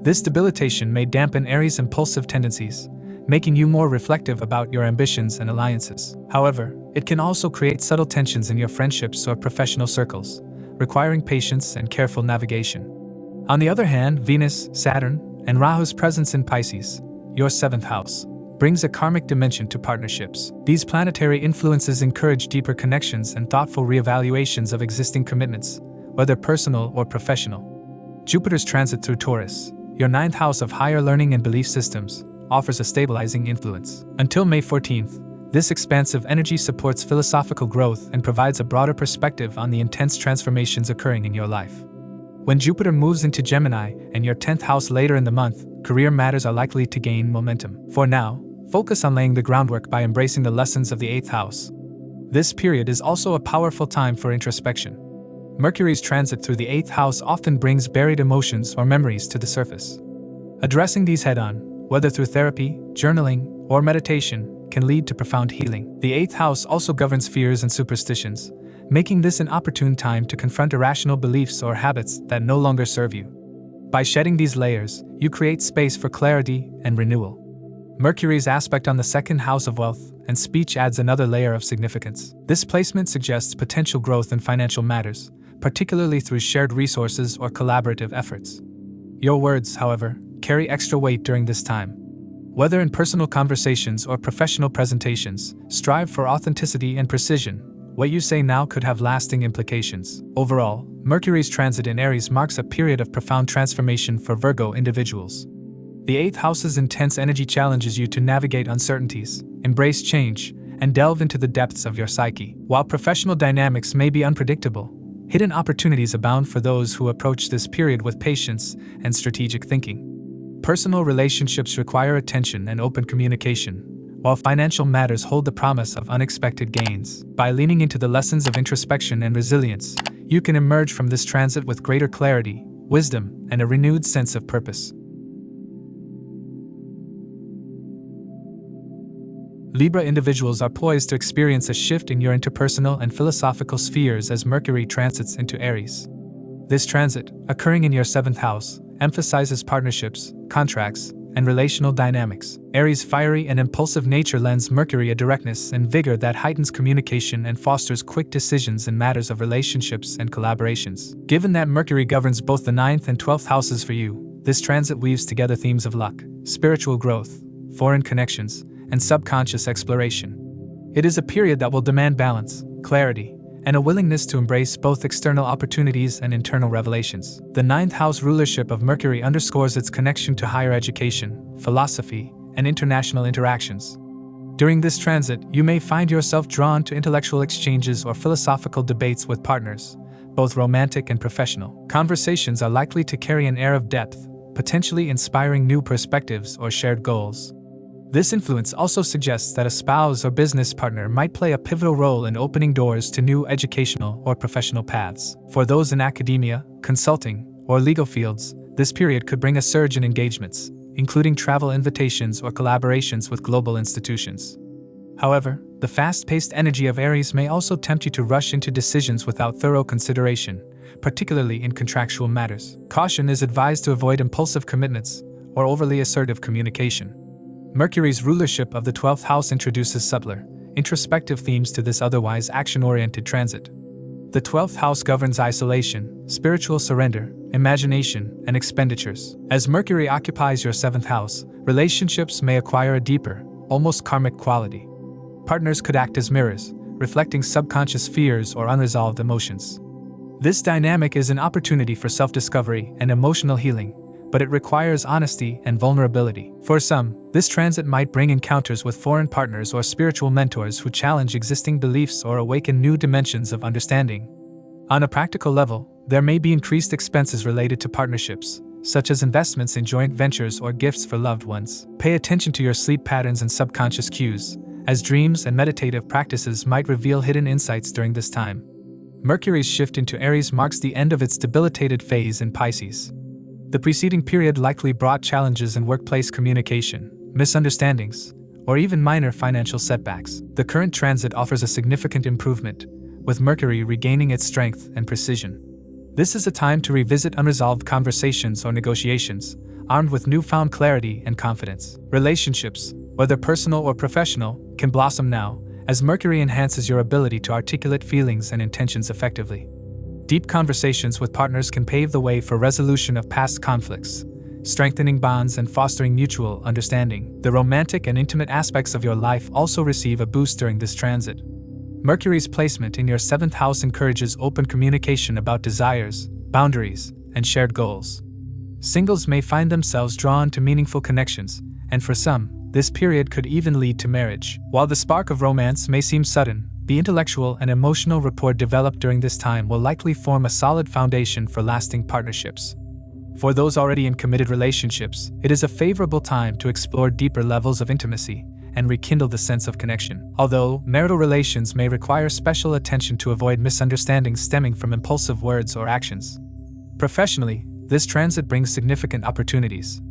This debilitation may dampen Aries' impulsive tendencies, making you more reflective about your ambitions and alliances. However, it can also create subtle tensions in your friendships or professional circles, requiring patience and careful navigation. On the other hand, Venus, Saturn, and Rahu's presence in Pisces, your 7th house, brings a karmic dimension to partnerships. These planetary influences encourage deeper connections and thoughtful reevaluations of existing commitments, whether personal or professional. Jupiter's transit through Taurus, your 9th house of higher learning and belief systems, offers a stabilizing influence. Until May 14th, this expansive energy supports philosophical growth and provides a broader perspective on the intense transformations occurring in your life. When Jupiter moves into Gemini and your 10th house later in the month, career matters are likely to gain momentum. For now, focus on laying the groundwork by embracing the lessons of the 8th house. This period is also a powerful time for introspection. Mercury's transit through the 8th house often brings buried emotions or memories to the surface. Addressing these head-on, whether through therapy, journaling, or meditation, can lead to profound healing. The 8th house also governs fears and superstitions, making this an opportune time to confront irrational beliefs or habits that no longer serve you. By shedding these layers, you create space for clarity and renewal. Mercury's aspect on the 2nd house of wealth and speech adds another layer of significance. This placement suggests potential growth in financial matters, particularly through shared resources or collaborative efforts. Your words, however, carry extra weight during this time. Whether in personal conversations or professional presentations, strive for authenticity and precision. What you say now could have lasting implications. Overall, Mercury's transit in Aries marks a period of profound transformation for Virgo individuals. The 8th house's intense energy challenges you to navigate uncertainties, embrace change, and delve into the depths of your psyche. While professional dynamics may be unpredictable, hidden opportunities abound for those who approach this period with patience and strategic thinking. Personal relationships require attention and open communication, while financial matters hold the promise of unexpected gains. By leaning into the lessons of introspection and resilience, you can emerge from this transit with greater clarity, wisdom, and a renewed sense of purpose. Libra individuals are poised to experience a shift in your interpersonal and philosophical spheres as Mercury transits into Aries. This transit, occurring in your 7th house, emphasizes partnerships, contracts, and relational dynamics. Aries' fiery and impulsive nature lends Mercury a directness and vigor that heightens communication and fosters quick decisions in matters of relationships and collaborations. Given that Mercury governs both the 9th and 12th houses for you, this transit weaves together themes of luck, spiritual growth, foreign connections, and subconscious exploration. It is a period that will demand balance, clarity, and a willingness to embrace both external opportunities and internal revelations. The 9th house rulership of Mercury underscores its connection to higher education, philosophy, and international interactions. During this transit, you may find yourself drawn to intellectual exchanges or philosophical debates with partners, both romantic and professional. Conversations are likely to carry an air of depth, potentially inspiring new perspectives or shared goals. This influence also suggests that a spouse or business partner might play a pivotal role in opening doors to new educational or professional paths. For those in academia, consulting, or legal fields, this period could bring a surge in engagements, including travel invitations or collaborations with global institutions. However, the fast-paced energy of Aries may also tempt you to rush into decisions without thorough consideration, particularly in contractual matters. Caution is advised to avoid impulsive commitments or overly assertive communication. Mercury's rulership of the 12th house introduces subtler, introspective themes to this otherwise action-oriented transit. The 12th house governs isolation, spiritual surrender, imagination, and expenditures. As Mercury occupies your 7th house, relationships may acquire a deeper, almost karmic quality. Partners could act as mirrors, reflecting subconscious fears or unresolved emotions. This dynamic is an opportunity for self-discovery and emotional healing, but it requires honesty and vulnerability. For some, this transit might bring encounters with foreign partners or spiritual mentors who challenge existing beliefs or awaken new dimensions of understanding. On a practical level, there may be increased expenses related to partnerships, such as investments in joint ventures or gifts for loved ones. Pay attention to your sleep patterns and subconscious cues, as dreams and meditative practices might reveal hidden insights during this time. Mercury's shift into Aries marks the end of its debilitated phase in Pisces. The preceding period likely brought challenges in workplace communication, misunderstandings, or even minor financial setbacks. The current transit offers a significant improvement, with Mercury regaining its strength and precision. This is a time to revisit unresolved conversations or negotiations, armed with newfound clarity and confidence. Relationships, whether personal or professional, can blossom now, as Mercury enhances your ability to articulate feelings and intentions effectively. Deep conversations with partners can pave the way for resolution of past conflicts, strengthening bonds and fostering mutual understanding. The romantic and intimate aspects of your life also receive a boost during this transit. Mercury's placement in your 7th house encourages open communication about desires, boundaries, and shared goals. Singles may find themselves drawn to meaningful connections, and for some, this period could even lead to marriage. While the spark of romance may seem sudden, the intellectual and emotional rapport developed during this time will likely form a solid foundation for lasting partnerships. For those already in committed relationships, it is a favorable time to explore deeper levels of intimacy and rekindle the sense of connection. Although marital relations may require special attention to avoid misunderstandings stemming from impulsive words or actions. Professionally, this transit brings significant opportunities.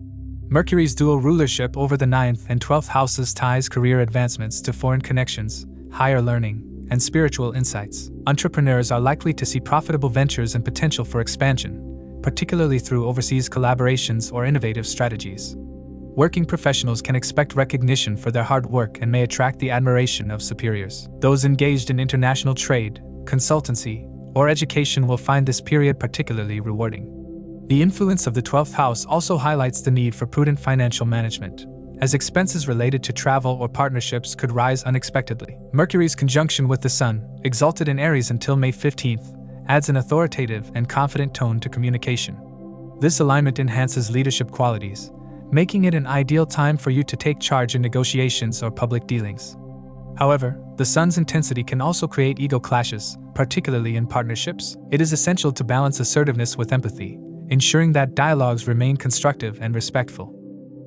Mercury's dual rulership over the 9th and 12th houses ties career advancements to foreign connections, higher learning, and spiritual insights. Entrepreneurs are likely to see profitable ventures and potential for expansion, particularly through overseas collaborations or innovative strategies. Working professionals can expect recognition for their hard work and may attract the admiration of superiors. Those engaged in international trade, consultancy, or education will find this period particularly rewarding. The influence of the 12th house also highlights the need for prudent financial management, as expenses related to travel or partnerships could rise unexpectedly. Mercury's conjunction with the Sun, exalted in Aries until May 15th, adds an authoritative and confident tone to communication. This alignment enhances leadership qualities, making it an ideal time for you to take charge in negotiations or public dealings. However, the Sun's intensity can also create ego clashes, particularly in partnerships. It is essential to balance assertiveness with empathy, ensuring that dialogues remain constructive and respectful.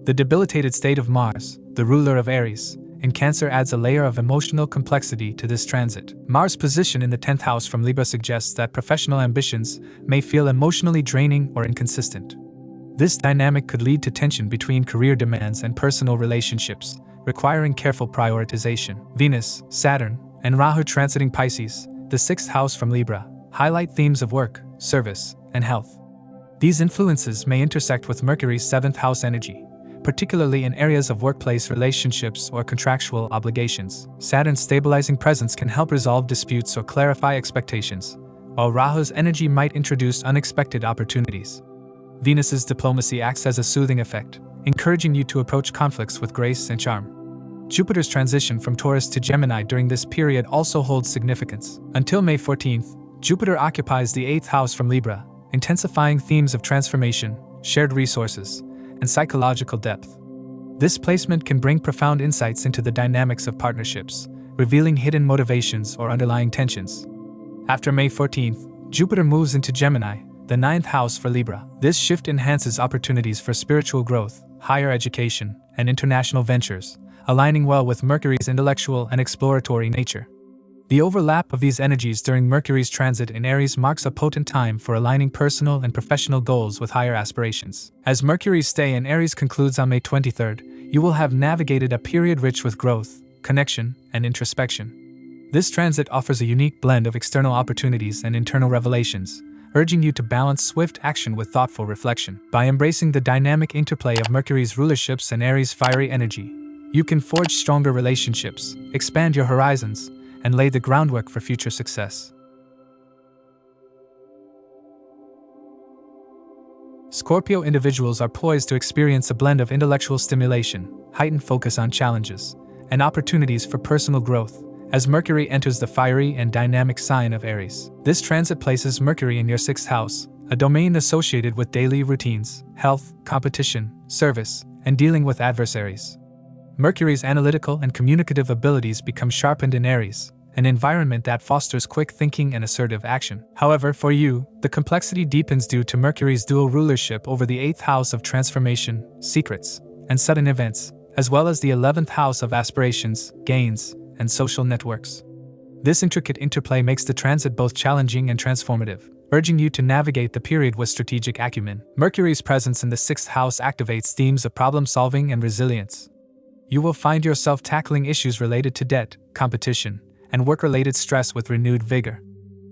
The debilitated state of Mars, the ruler of Aries, in Cancer adds a layer of emotional complexity to this transit. Mars' position in the 10th house from Libra suggests that professional ambitions may feel emotionally draining or inconsistent. This dynamic could lead to tension between career demands and personal relationships, requiring careful prioritization. Venus, Saturn, and Rahu transiting Pisces, the 6th house from Libra, highlight themes of work, service, and health. These influences may intersect with Mercury's 7th house energy, particularly in areas of workplace relationships or contractual obligations. Saturn's stabilizing presence can help resolve disputes or clarify expectations, while Rahu's energy might introduce unexpected opportunities. Venus's diplomacy acts as a soothing effect, encouraging you to approach conflicts with grace and charm. Jupiter's transition from Taurus to Gemini during this period also holds significance. Until May 14th, Jupiter occupies the 8th house from Libra, intensifying themes of transformation, shared resources, and psychological depth. This placement can bring profound insights into the dynamics of partnerships, revealing hidden motivations or underlying tensions. After May 14th, Jupiter moves into Gemini, the 9th house for Libra. This shift enhances opportunities for spiritual growth, higher education, and international ventures, aligning well with Mercury's intellectual and exploratory nature. The overlap of these energies during Mercury's transit in Aries marks a potent time for aligning personal and professional goals with higher aspirations. As Mercury's stay in Aries concludes on May 23rd, you will have navigated a period rich with growth, connection, and introspection. This transit offers a unique blend of external opportunities and internal revelations, urging you to balance swift action with thoughtful reflection. By embracing the dynamic interplay of Mercury's rulerships and Aries' fiery energy, you can forge stronger relationships, expand your horizons, and lay the groundwork for future success. Scorpio individuals are poised to experience a blend of intellectual stimulation, heightened focus on challenges, and opportunities for personal growth, as Mercury enters the fiery and dynamic sign of Aries. This transit places Mercury in your 6th house, a domain associated with daily routines, health, competition, service, and dealing with adversaries. Mercury's analytical and communicative abilities become sharpened in Aries, an environment that fosters quick thinking and assertive action. However, for you, the complexity deepens due to Mercury's dual rulership over the 8th house of transformation, secrets, and sudden events, as well as the 11th house of aspirations, gains, and social networks. This intricate interplay makes the transit both challenging and transformative, urging you to navigate the period with strategic acumen. Mercury's presence in the 6th house activates themes of problem-solving and resilience. You will find yourself tackling issues related to debt, competition, and work-related stress with renewed vigor.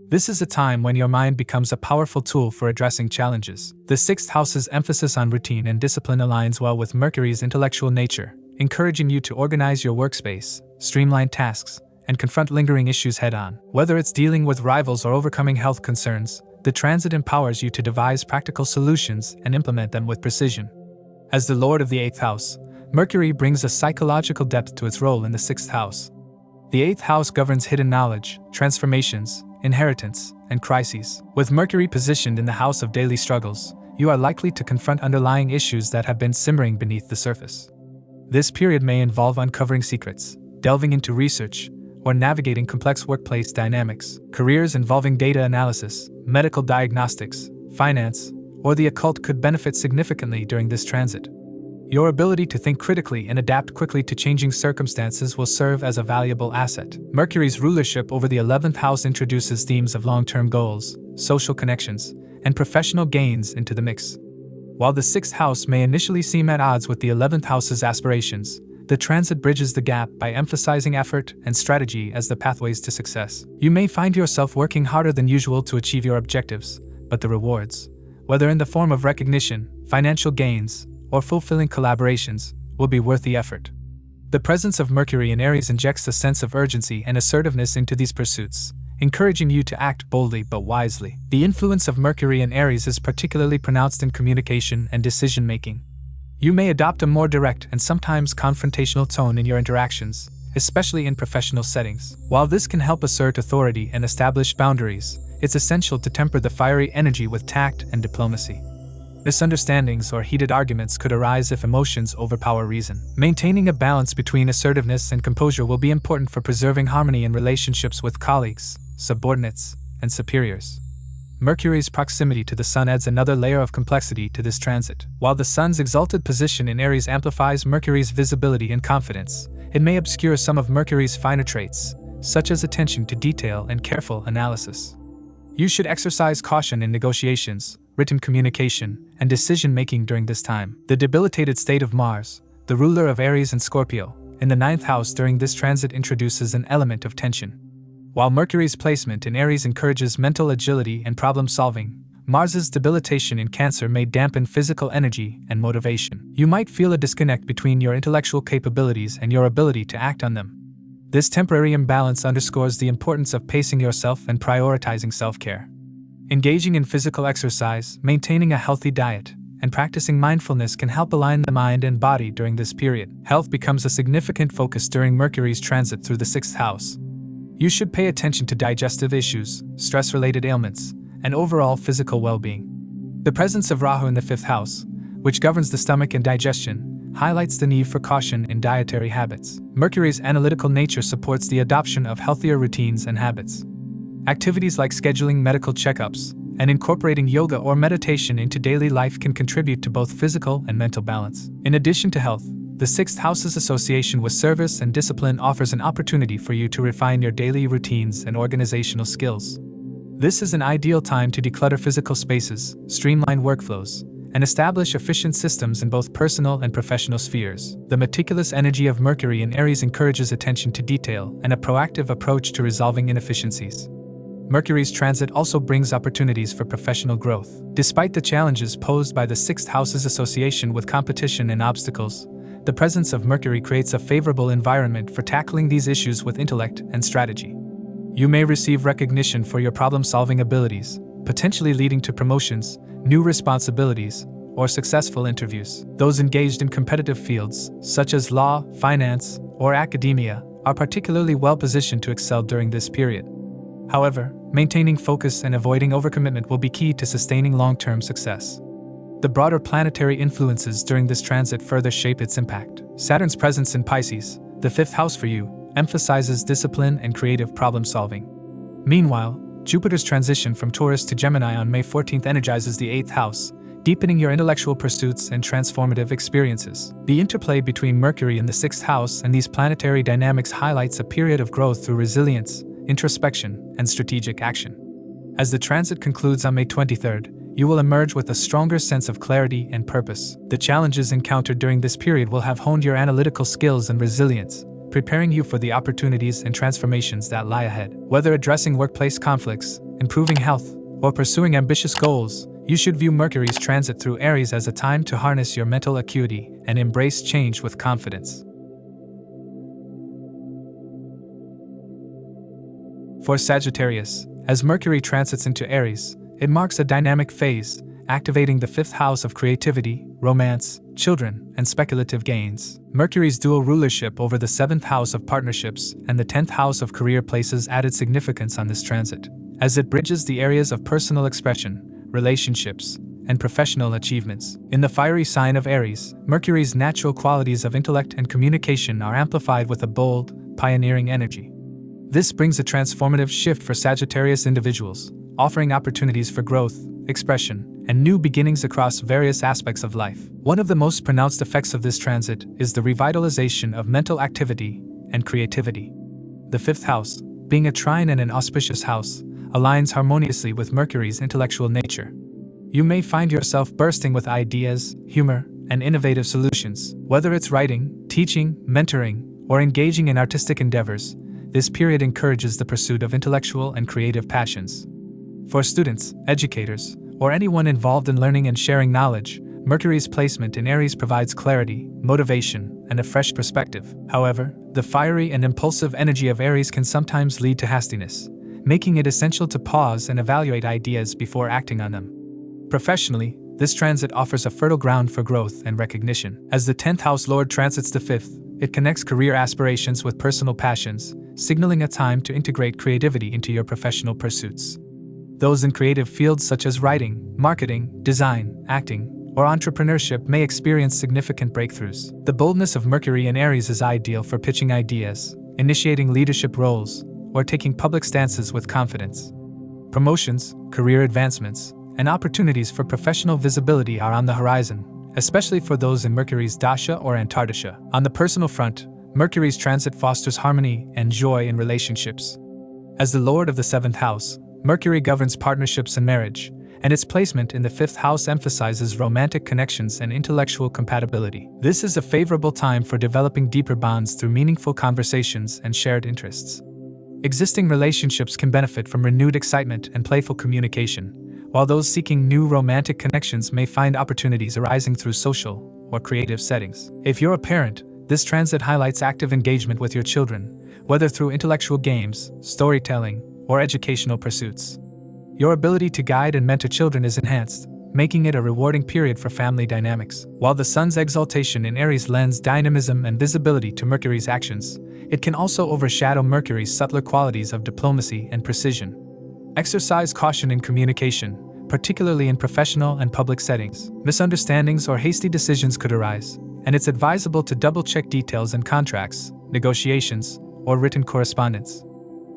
This is a time when your mind becomes a powerful tool for addressing challenges. The 6th house's emphasis on routine and discipline aligns well with Mercury's intellectual nature, encouraging you to organize your workspace, streamline tasks, and confront lingering issues head-on. Whether it's dealing with rivals or overcoming health concerns, the transit empowers you to devise practical solutions and implement them with precision. As the Lord of the 8th house, Mercury brings a psychological depth to its role in the 6th house. The 8th house governs hidden knowledge, transformations, inheritance, and crises. With Mercury positioned in the house of daily struggles, you are likely to confront underlying issues that have been simmering beneath the surface. This period may involve uncovering secrets, delving into research, or navigating complex workplace dynamics. Careers involving data analysis, medical diagnostics, finance, or the occult could benefit significantly during this transit. Your ability to think critically and adapt quickly to changing circumstances will serve as a valuable asset. Mercury's rulership over the 11th house introduces themes of long-term goals, social connections, and professional gains into the mix. While the 6th house may initially seem at odds with the 11th house's aspirations, the transit bridges the gap by emphasizing effort and strategy as the pathways to success. You may find yourself working harder than usual to achieve your objectives, but the rewards, whether in the form of recognition, financial gains, or fulfilling collaborations, will be worth the effort. The presence of Mercury in Aries injects a sense of urgency and assertiveness into these pursuits, encouraging you to act boldly but wisely. The influence of Mercury in Aries is particularly pronounced in communication and decision-making. You may adopt a more direct and sometimes confrontational tone in your interactions, especially in professional settings. While this can help assert authority and establish boundaries, it's essential to temper the fiery energy with tact and diplomacy. Misunderstandings or heated arguments could arise if emotions overpower reason. Maintaining a balance between assertiveness and composure will be important for preserving harmony in relationships with colleagues, subordinates, and superiors. Mercury's proximity to the Sun adds another layer of complexity to this transit. While the Sun's exalted position in Aries amplifies Mercury's visibility and confidence, it may obscure some of Mercury's finer traits, such as attention to detail and careful analysis. You should exercise caution in negotiations, written communication, and decision-making during this time. The debilitated state of Mars, the ruler of Aries and Scorpio, in the 9th house during this transit introduces an element of tension. While Mercury's placement in Aries encourages mental agility and problem-solving, Mars's debilitation in Cancer may dampen physical energy and motivation. You might feel a disconnect between your intellectual capabilities and your ability to act on them. This temporary imbalance underscores the importance of pacing yourself and prioritizing self-care. Engaging in physical exercise, maintaining a healthy diet, and practicing mindfulness can help align the mind and body during this period. Health becomes a significant focus during Mercury's transit through the 6th house. You should pay attention to digestive issues, stress-related ailments, and overall physical well-being. The presence of Rahu in the 5th house, which governs the stomach and digestion, highlights the need for caution in dietary habits. Mercury's analytical nature supports the adoption of healthier routines and habits. Activities like scheduling medical checkups and incorporating yoga or meditation into daily life can contribute to both physical and mental balance. In addition to health, the 6th house's association with service and discipline offers an opportunity for you to refine your daily routines and organizational skills. This is an ideal time to declutter physical spaces, streamline workflows, and establish efficient systems in both personal and professional spheres. The meticulous energy of Mercury in Aries encourages attention to detail and a proactive approach to resolving inefficiencies. Mercury's transit also brings opportunities for professional growth. Despite the challenges posed by the sixth house's association with competition and obstacles, the presence of Mercury creates a favorable environment for tackling these issues with intellect and strategy. You may receive recognition for your problem-solving abilities, potentially leading to promotions, new responsibilities, or successful interviews. Those engaged in competitive fields, such as law, finance, or academia, are particularly well-positioned to excel during this period. However, maintaining focus and avoiding overcommitment will be key to sustaining long-term success. The broader planetary influences during this transit further shape its impact. Saturn's presence in Pisces, the fifth house for you, emphasizes discipline and creative problem-solving. Meanwhile, Jupiter's transition from Taurus to Gemini on May 14th energizes the eighth house, deepening your intellectual pursuits and transformative experiences. The interplay between Mercury in the sixth house and these planetary dynamics highlights a period of growth through resilience, introspection, and strategic action. As the transit concludes on May 23rd, you will emerge with a stronger sense of clarity and purpose. The challenges encountered during this period will have honed your analytical skills and resilience, preparing you for the opportunities and transformations that lie ahead. Whether addressing workplace conflicts, improving health, or pursuing ambitious goals, you should view Mercury's transit through Aries as a time to harness your mental acuity and embrace change with confidence. For Sagittarius, as Mercury transits into Aries, it marks a dynamic phase, activating the fifth house of creativity, romance, children, and speculative gains. Mercury's dual rulership over the seventh house of partnerships and the 10th house of career places added significance on this transit, as it bridges the areas of personal expression, relationships, and professional achievements. In the fiery sign of Aries, Mercury's natural qualities of intellect and communication are amplified with a bold, pioneering energy. This brings a transformative shift for Sagittarius individuals, offering opportunities for growth, expression, and new beginnings across various aspects of life. One of the most pronounced effects of this transit is the revitalization of mental activity and creativity. The fifth house, being a trine and an auspicious house, aligns harmoniously with Mercury's intellectual nature. You may find yourself bursting with ideas, humor, and innovative solutions. Whether it's writing, teaching, mentoring, or engaging in artistic endeavors, this period encourages the pursuit of intellectual and creative passions. For students, educators, or anyone involved in learning and sharing knowledge, Mercury's placement in Aries provides clarity, motivation, and a fresh perspective. However, the fiery and impulsive energy of Aries can sometimes lead to hastiness, making it essential to pause and evaluate ideas before acting on them. Professionally, this transit offers a fertile ground for growth and recognition. As the 10th house lord transits the 5th, it connects career aspirations with personal passions, signaling a time to integrate creativity into your professional pursuits. Those in creative fields such as writing, marketing, design, acting, or entrepreneurship may experience significant breakthroughs. The boldness of Mercury in Aries is ideal for pitching ideas, initiating leadership roles, or taking public stances with confidence. Promotions, career advancements, and opportunities for professional visibility are on the horizon, especially for those in Mercury's Dasha or Antardasha. On the personal front, Mercury's transit fosters harmony and joy in relationships. As the lord of the 7th house, Mercury governs partnerships and marriage, and its placement in the 5th house emphasizes romantic connections and intellectual compatibility. This is a favorable time for developing deeper bonds through meaningful conversations and shared interests. Existing relationships can benefit from renewed excitement and playful communication, while those seeking new romantic connections may find opportunities arising through social or creative settings. If you're a parent, this transit highlights active engagement with your children, whether through intellectual games, storytelling, or educational pursuits. Your ability to guide and mentor children is enhanced, making it a rewarding period for family dynamics. While the sun's exaltation in Aries lends dynamism and visibility to Mercury's actions, it can also overshadow Mercury's subtler qualities of diplomacy and precision. Exercise caution in communication, particularly in professional and public settings. Misunderstandings or hasty decisions could arise, and it's advisable to double-check details in contracts, negotiations, or written correspondence.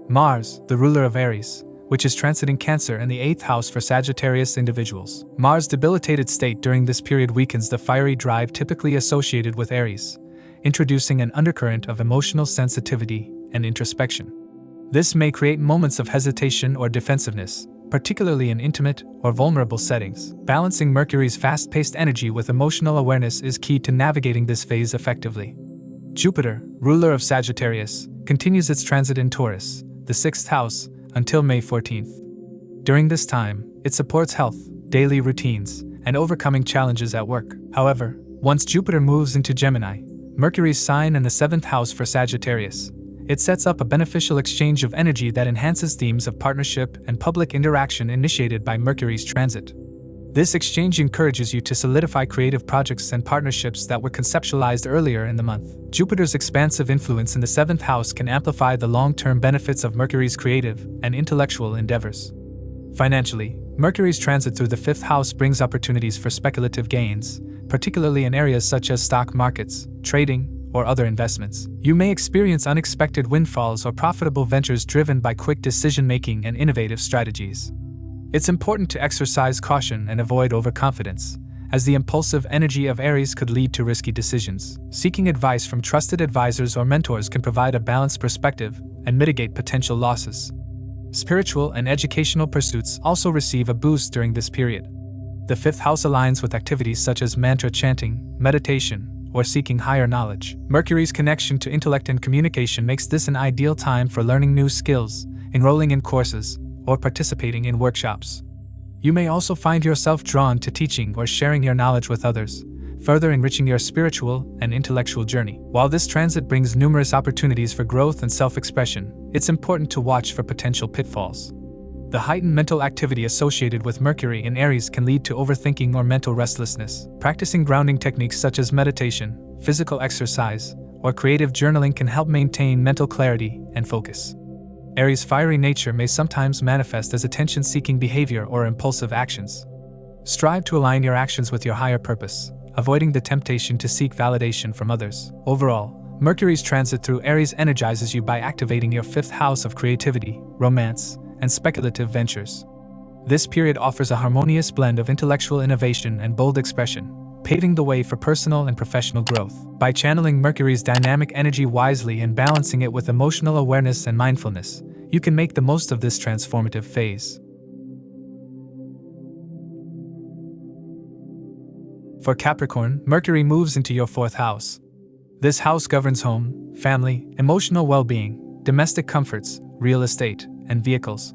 Mars, the ruler of Aries, which is transiting Cancer in the 8th house for Sagittarius individuals. Mars' debilitated state during this period weakens the fiery drive typically associated with Aries, introducing an undercurrent of emotional sensitivity and introspection. This may create moments of hesitation or defensiveness, particularly in intimate or vulnerable settings. Balancing Mercury's fast-paced energy with emotional awareness is key to navigating this phase effectively. Jupiter, ruler of Sagittarius, continues its transit in Taurus, the 6th house, until May 14th. During this time, it supports health, daily routines, and overcoming challenges at work. However, once Jupiter moves into Gemini, Mercury's sign in the 7th house for Sagittarius, it sets up a beneficial exchange of energy that enhances themes of partnership and public interaction initiated by Mercury's transit. This exchange encourages you to solidify creative projects and partnerships that were conceptualized earlier in the month. Jupiter's expansive influence in the 7th house can amplify the long-term benefits of Mercury's creative and intellectual endeavors. Financially, Mercury's transit through the 5th house brings opportunities for speculative gains, particularly in areas such as stock markets, trading, or other investments. You may experience unexpected windfalls or profitable ventures driven by quick decision-making and innovative strategies. It's important to exercise caution and avoid overconfidence, as the impulsive energy of Aries could lead to risky decisions. Seeking advice from trusted advisors or mentors can provide a balanced perspective and mitigate potential losses. Spiritual and educational pursuits also receive a boost during this period. The 5th house aligns with activities such as mantra chanting, meditation, or seeking higher knowledge. Mercury's connection to intellect and communication makes this an ideal time for learning new skills, enrolling in courses, or participating in workshops. You may also find yourself drawn to teaching or sharing your knowledge with others, further enriching your spiritual and intellectual journey. While this transit brings numerous opportunities for growth and self-expression, it's important to watch for potential pitfalls. The heightened mental activity associated with Mercury in Aries can lead to overthinking or mental restlessness. Practicing grounding techniques such as meditation, physical exercise, or creative journaling can help maintain mental clarity and focus. Aries' fiery nature may sometimes manifest as attention-seeking behavior or impulsive actions. Strive to align your actions with your higher purpose, avoiding the temptation to seek validation from others. Overall, Mercury's transit through Aries energizes you by activating your 5th house of creativity, romance, and speculative ventures. This period offers a harmonious blend of intellectual innovation and bold expression, paving the way for personal and professional growth. By channeling Mercury's dynamic energy wisely and balancing it with emotional awareness and mindfulness, you can make the most of this transformative phase. For Capricorn, Mercury moves into your 4th house. This house governs home, family, emotional well-being, domestic comforts, real estate, and vehicles.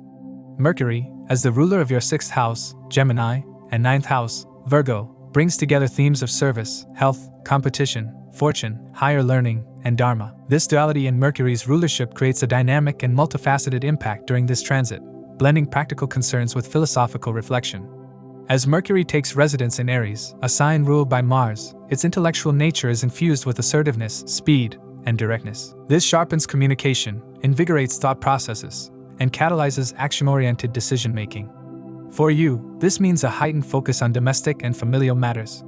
Mercury, as the ruler of your 6th house, Gemini, and 9th house, Virgo, brings together themes of service, health, competition, fortune, higher learning, and dharma. This duality in Mercury's rulership creates a dynamic and multifaceted impact during this transit, blending practical concerns with philosophical reflection. As Mercury takes residence in Aries, a sign ruled by Mars, its intellectual nature is infused with assertiveness, speed, and directness. This sharpens communication, invigorates thought processes, and catalyzes action-oriented decision-making. For you, this means a heightened focus on domestic and familial matters.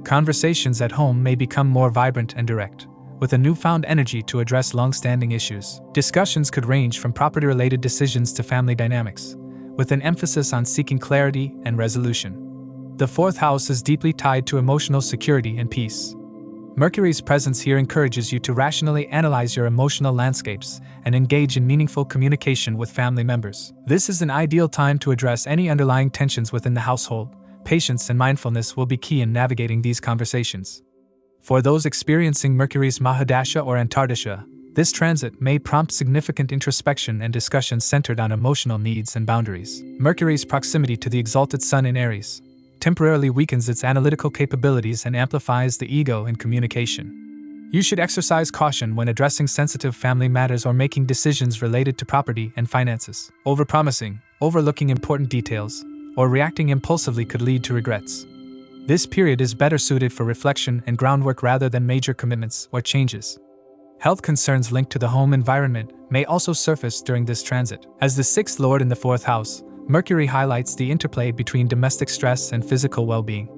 Conversations at home may become more vibrant and direct, with a newfound energy to address long-standing issues. Discussions could range from property-related decisions to family dynamics, with an emphasis on seeking clarity and resolution. The 4th house is deeply tied to emotional security and peace. Mercury's presence here encourages you to rationally analyze your emotional landscapes and engage in meaningful communication with family members. This is an ideal time to address any underlying tensions within the household. Patience and mindfulness will be key in navigating these conversations. For those experiencing Mercury's Mahadasha or Antardasha, this transit may prompt significant introspection and discussions centered on emotional needs and boundaries. Mercury's proximity to the exalted Sun in Aries temporarily weakens its analytical capabilities and amplifies the ego in communication. You should exercise caution when addressing sensitive family matters or making decisions related to property and finances. Overpromising, overlooking important details, or reacting impulsively could lead to regrets. This period is better suited for reflection and groundwork rather than major commitments or changes. Health concerns linked to the home environment may also surface during this transit. As the 6th lord in the 4th house, Mercury highlights the interplay between domestic stress and physical well-being.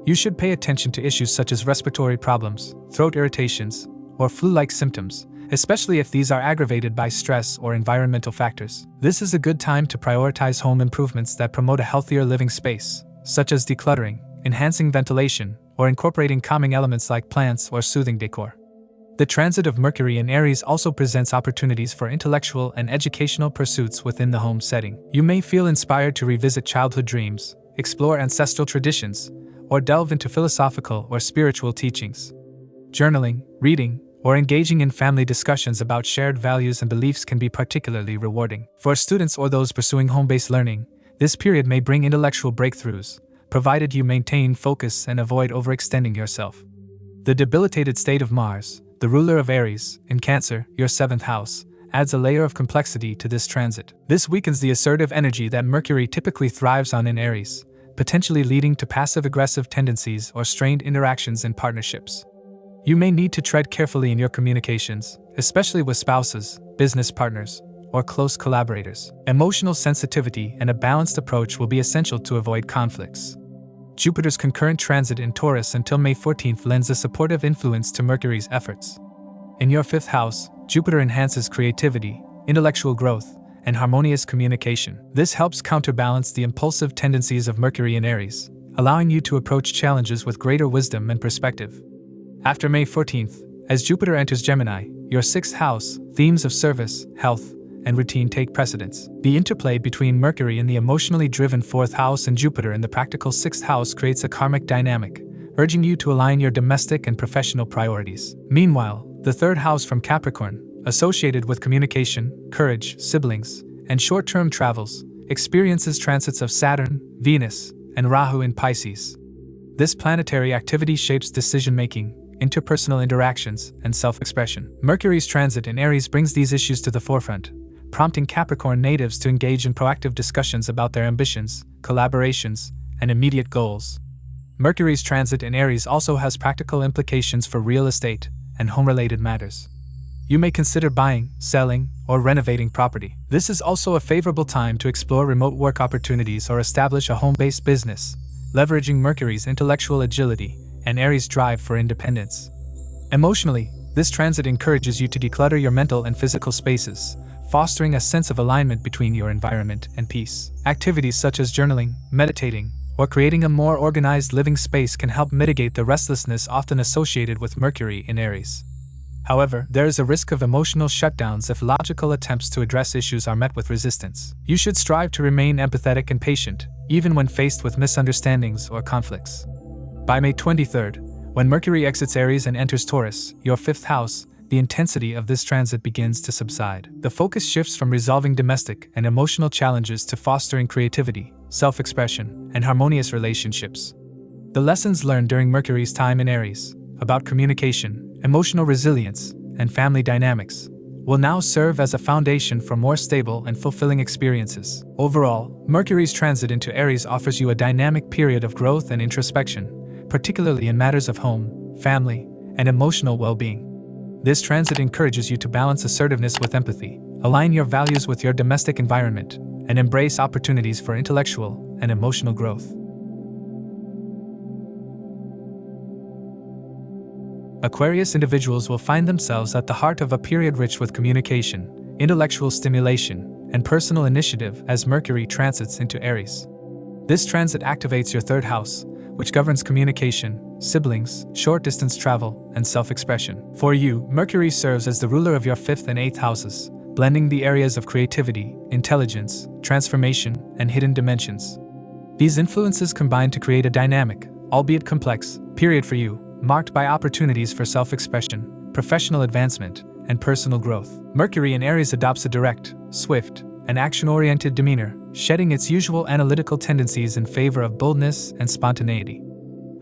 You should pay attention to issues such as respiratory problems, throat irritations, or flu-like symptoms, especially if these are aggravated by stress or environmental factors. This is a good time to prioritize home improvements that promote a healthier living space, such as decluttering, enhancing ventilation, or incorporating calming elements like plants or soothing decor. The transit of Mercury in Aries also presents opportunities for intellectual and educational pursuits within the home setting. You may feel inspired to revisit childhood dreams, explore ancestral traditions, or delve into philosophical or spiritual teachings. Journaling, reading, or engaging in family discussions about shared values and beliefs can be particularly rewarding. For students or those pursuing home-based learning, this period may bring intellectual breakthroughs, provided you maintain focus and avoid overextending yourself. The debilitated state of Mars, the ruler of Aries, in Cancer, your 7th house, adds a layer of complexity to this transit. This weakens the assertive energy that Mercury typically thrives on in Aries, potentially leading to passive-aggressive tendencies or strained interactions in partnerships. You may need to tread carefully in your communications, especially with spouses, business partners, or close collaborators. Emotional sensitivity and a balanced approach will be essential to avoid conflicts. Jupiter's concurrent transit in Taurus until May 14th lends a supportive influence to Mercury's efforts. In your 5th house, Jupiter enhances creativity, intellectual growth, and harmonious communication. This helps counterbalance the impulsive tendencies of Mercury in Aries, allowing you to approach challenges with greater wisdom and perspective. After May 14th, as Jupiter enters Gemini, your 6th house, themes of service, health, and routine take precedence. The interplay between Mercury in the emotionally driven 4th house and Jupiter in the practical 6th house creates a karmic dynamic, urging you to align your domestic and professional priorities. Meanwhile, the 3rd house from Capricorn, associated with communication, courage, siblings, and short-term travels, experiences transits of Saturn, Venus, and Rahu in Pisces. This planetary activity shapes decision-making, interpersonal interactions, and self-expression. Mercury's transit in Aries brings these issues to the forefront, prompting Capricorn natives to engage in proactive discussions about their ambitions, collaborations, and immediate goals. Mercury's transit in Aries also has practical implications for real estate and home-related matters. You may consider buying, selling, or renovating property. This is also a favorable time to explore remote work opportunities or establish a home-based business, leveraging Mercury's intellectual agility and Aries' drive for independence. Emotionally, this transit encourages you to declutter your mental and physical spaces, fostering a sense of alignment between your environment and peace. Activities such as journaling, meditating, or creating a more organized living space can help mitigate the restlessness often associated with Mercury in Aries. However, there is a risk of emotional shutdowns if logical attempts to address issues are met with resistance. You should strive to remain empathetic and patient, even when faced with misunderstandings or conflicts. By May 23rd, when Mercury exits Aries and enters Taurus, your 5th house, the intensity of this transit begins to subside. The focus shifts from resolving domestic and emotional challenges to fostering creativity, self-expression, and harmonious relationships. The lessons learned during Mercury's time in Aries, about communication, emotional resilience, and family dynamics, will now serve as a foundation for more stable and fulfilling experiences. Overall, Mercury's transit into Aries offers you a dynamic period of growth and introspection, particularly in matters of home, family, and emotional well-being. This transit encourages you to balance assertiveness with empathy, align your values with your domestic environment, and embrace opportunities for intellectual and emotional growth. Aquarius individuals will find themselves at the heart of a period rich with communication, intellectual stimulation, and personal initiative as Mercury transits into Aries. This transit activates your 3rd house, which governs communication, siblings, short-distance travel, and self-expression. For you, Mercury serves as the ruler of your 5th and 8th houses, blending the areas of creativity, intelligence, transformation, and hidden dimensions. These influences combine to create a dynamic, albeit complex, period for you, marked by opportunities for self-expression, professional advancement, and personal growth. Mercury in Aries adopts a direct, swift, and action-oriented demeanor, shedding its usual analytical tendencies in favor of boldness and spontaneity.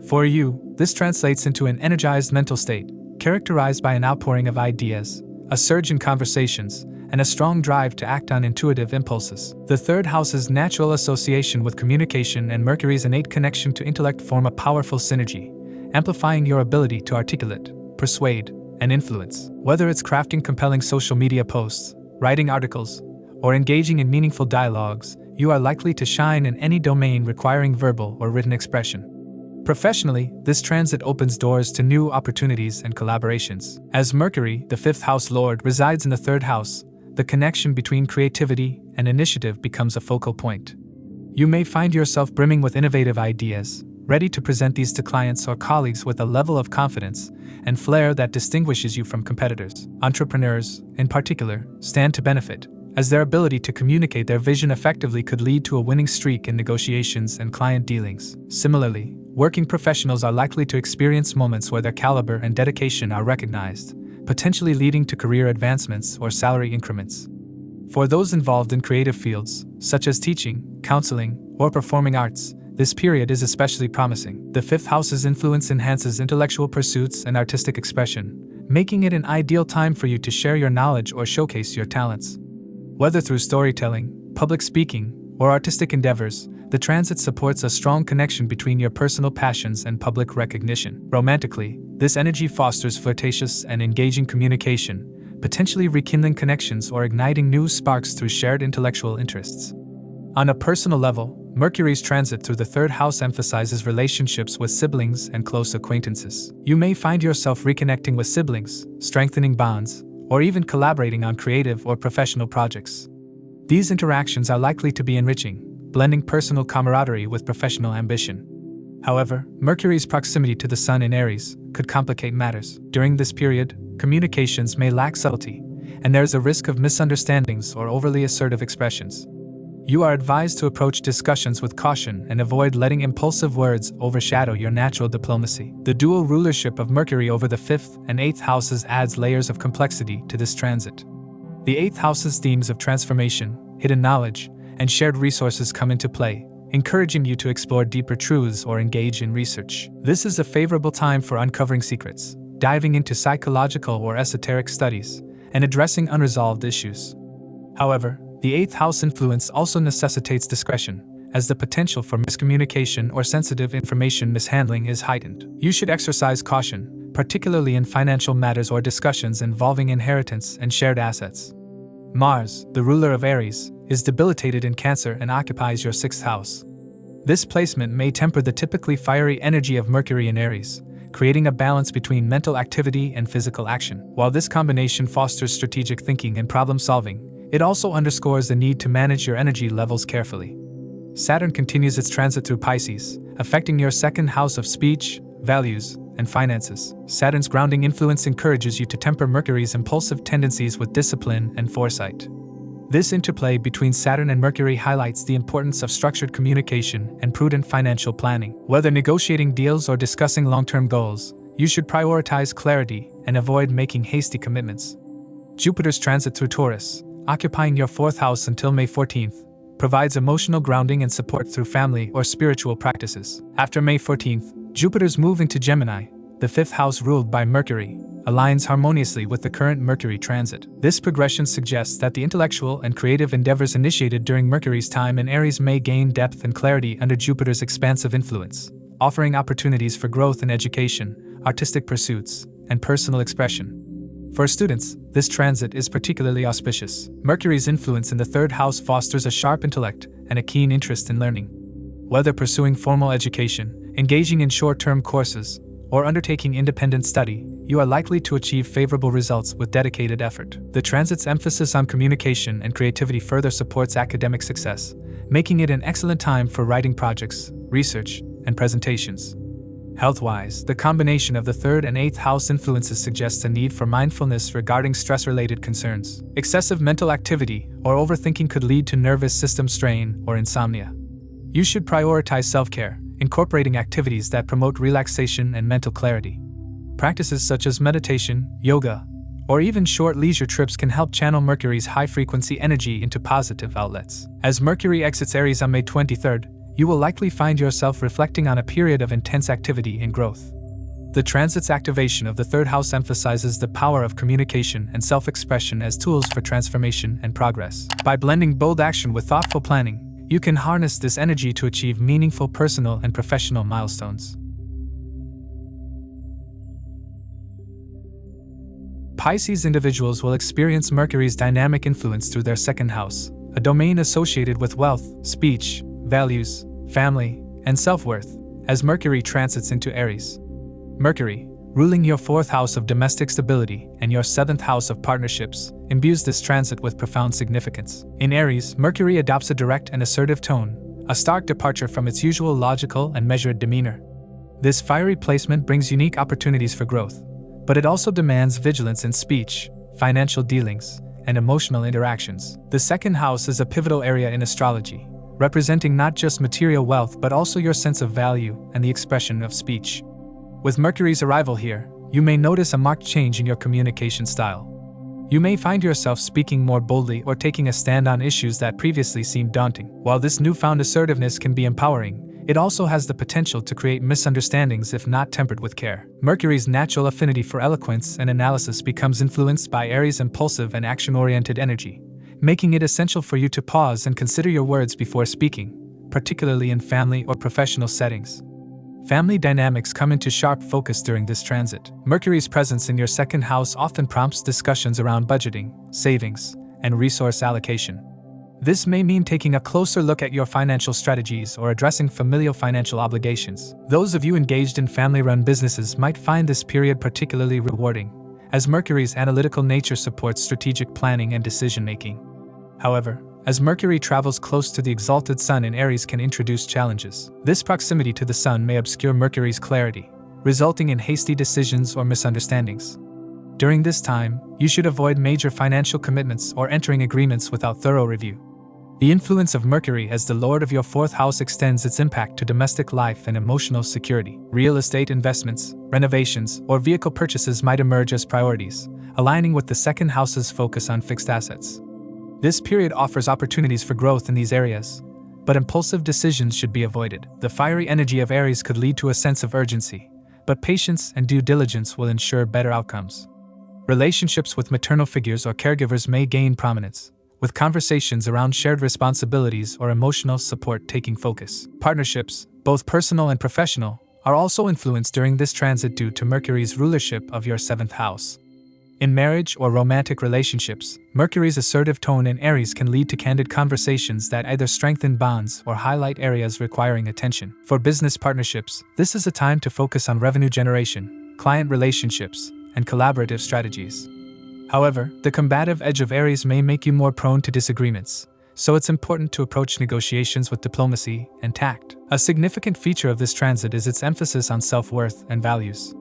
For you, this translates into an energized mental state, characterized by an outpouring of ideas, a surge in conversations, and a strong drive to act on intuitive impulses. The 3rd house's natural association with communication and Mercury's innate connection to intellect form a powerful synergy, amplifying your ability to articulate, persuade, and influence. Whether it's crafting compelling social media posts, writing articles, or engaging in meaningful dialogues, you are likely to shine in any domain requiring verbal or written expression. Professionally, this transit opens doors to new opportunities and collaborations. As Mercury, the 5th house lord, resides in the 3rd house, the connection between creativity and initiative becomes a focal point. You may find yourself brimming with innovative ideas, ready to present these to clients or colleagues with a level of confidence and flair that distinguishes you from competitors. Entrepreneurs, in particular, stand to benefit, as their ability to communicate their vision effectively could lead to a winning streak in negotiations and client dealings. Similarly, working professionals are likely to experience moments where their caliber and dedication are recognized, potentially leading to career advancements or salary increments. For those involved in creative fields, such as teaching, counseling, or performing arts, this period is especially promising. The fifth house's influence enhances intellectual pursuits and artistic expression, making it an ideal time for you to share your knowledge or showcase your talents. Whether through storytelling, public speaking, or artistic endeavors, the transit supports a strong connection between your personal passions and public recognition. Romantically, this energy fosters flirtatious and engaging communication, potentially rekindling connections or igniting new sparks through shared intellectual interests. On a personal level, Mercury's transit through the third house emphasizes relationships with siblings and close acquaintances. You may find yourself reconnecting with siblings, strengthening bonds, or even collaborating on creative or professional projects. These interactions are likely to be enriching, blending personal camaraderie with professional ambition. However, Mercury's proximity to the Sun in Aries could complicate matters. During this period, communications may lack subtlety, and there is a risk of misunderstandings or overly assertive expressions. You are advised to approach discussions with caution and avoid letting impulsive words overshadow your natural diplomacy. The dual rulership of Mercury over the 5th and 8th houses adds layers of complexity to this transit. The 8th house's themes of transformation, hidden knowledge, and shared resources come into play, encouraging you to explore deeper truths or engage in research. This is a favorable time for uncovering secrets, diving into psychological or esoteric studies, and addressing unresolved issues. However, the 8th house influence also necessitates discretion, as the potential for miscommunication or sensitive information mishandling is heightened. You should exercise caution, particularly in financial matters or discussions involving inheritance and shared assets. Mars, the ruler of Aries, is debilitated in Cancer and occupies your 6th house. This placement may temper the typically fiery energy of Mercury in Aries, creating a balance between mental activity and physical action. While this combination fosters strategic thinking and problem solving, it also underscores the need to manage your energy levels carefully. Saturn continues its transit through Pisces, affecting your 2nd house of speech, values, and finances. Saturn's grounding influence encourages you to temper Mercury's impulsive tendencies with discipline and foresight. This interplay between Saturn and Mercury highlights the importance of structured communication and prudent financial planning. Whether negotiating deals or discussing long-term goals, you should prioritize clarity and avoid making hasty commitments. Jupiter's transit through Taurus, occupying your 4th house until May 14th, provides emotional grounding and support through family or spiritual practices. After May 14th, Jupiter's move into Gemini, the 5th house ruled by Mercury, aligns harmoniously with the current Mercury transit. This progression suggests that the intellectual and creative endeavors initiated during Mercury's time in Aries may gain depth and clarity under Jupiter's expansive influence, offering opportunities for growth in education, artistic pursuits, and personal expression. For students, this transit is particularly auspicious. Mercury's influence in the 3rd house fosters a sharp intellect and a keen interest in learning. Whether pursuing formal education, engaging in short-term courses, or undertaking independent study, you are likely to achieve favorable results with dedicated effort. The transit's emphasis on communication and creativity further supports academic success, making it an excellent time for writing projects, research, and presentations. Health-wise, the combination of the 3rd and 8th house influences suggests a need for mindfulness regarding stress-related concerns. Excessive mental activity or overthinking could lead to nervous system strain or insomnia. You should prioritize self-care, incorporating activities that promote relaxation and mental clarity. Practices such as meditation, yoga, or even short leisure trips can help channel Mercury's high-frequency energy into positive outlets. As Mercury exits Aries on May 23rd, you will likely find yourself reflecting on a period of intense activity and growth. The transit's activation of the 3rd house emphasizes the power of communication and self-expression as tools for transformation and progress. By blending bold action with thoughtful planning, you can harness this energy to achieve meaningful personal and professional milestones. Pisces individuals will experience Mercury's dynamic influence through their 2nd house, a domain associated with wealth, speech, values, family, and self-worth, as Mercury transits into Aries. Mercury, ruling your 4th house of domestic stability and your 7th house of partnerships, imbues this transit with profound significance. In Aries, Mercury adopts a direct and assertive tone, a stark departure from its usual logical and measured demeanor. This fiery placement brings unique opportunities for growth, but it also demands vigilance in speech, financial dealings, and emotional interactions. The 2nd house is a pivotal area in astrology, representing not just material wealth but also your sense of value and the expression of speech. With Mercury's arrival here, you may notice a marked change in your communication style. You may find yourself speaking more boldly or taking a stand on issues that previously seemed daunting. While this newfound assertiveness can be empowering, it also has the potential to create misunderstandings if not tempered with care. Mercury's natural affinity for eloquence and analysis becomes influenced by Aries' impulsive and action-oriented energy, making it essential for you to pause and consider your words before speaking, particularly in family or professional settings. Family dynamics come into sharp focus during this transit. Mercury's presence in your second house often prompts discussions around budgeting, savings, and resource allocation. This may mean taking a closer look at your financial strategies or addressing familial financial obligations. Those of you engaged in family-run businesses might find this period particularly rewarding, as Mercury's analytical nature supports strategic planning and decision-making. However, as Mercury travels close to the exalted Sun in Aries can introduce challenges. This proximity to the Sun may obscure Mercury's clarity, resulting in hasty decisions or misunderstandings. During this time, you should avoid major financial commitments or entering agreements without thorough review. The influence of Mercury as the Lord of your fourth house extends its impact to domestic life and emotional security. Real estate investments, renovations, or vehicle purchases might emerge as priorities, aligning with the second house's focus on fixed assets. This period offers opportunities for growth in these areas, but impulsive decisions should be avoided. The fiery energy of Aries could lead to a sense of urgency, but patience and due diligence will ensure better outcomes. Relationships with maternal figures or caregivers may gain prominence, with conversations around shared responsibilities or emotional support taking focus. Partnerships, both personal and professional, are also influenced during this transit due to Mercury's rulership of your seventh house. In marriage or romantic relationships, Mercury's assertive tone in Aries can lead to candid conversations that either strengthen bonds or highlight areas requiring attention. For business partnerships, this is a time to focus on revenue generation, client relationships, and collaborative strategies. However, the combative edge of Aries may make you more prone to disagreements, so it's important to approach negotiations with diplomacy and tact. A significant feature of this transit is its emphasis on self-worth and values.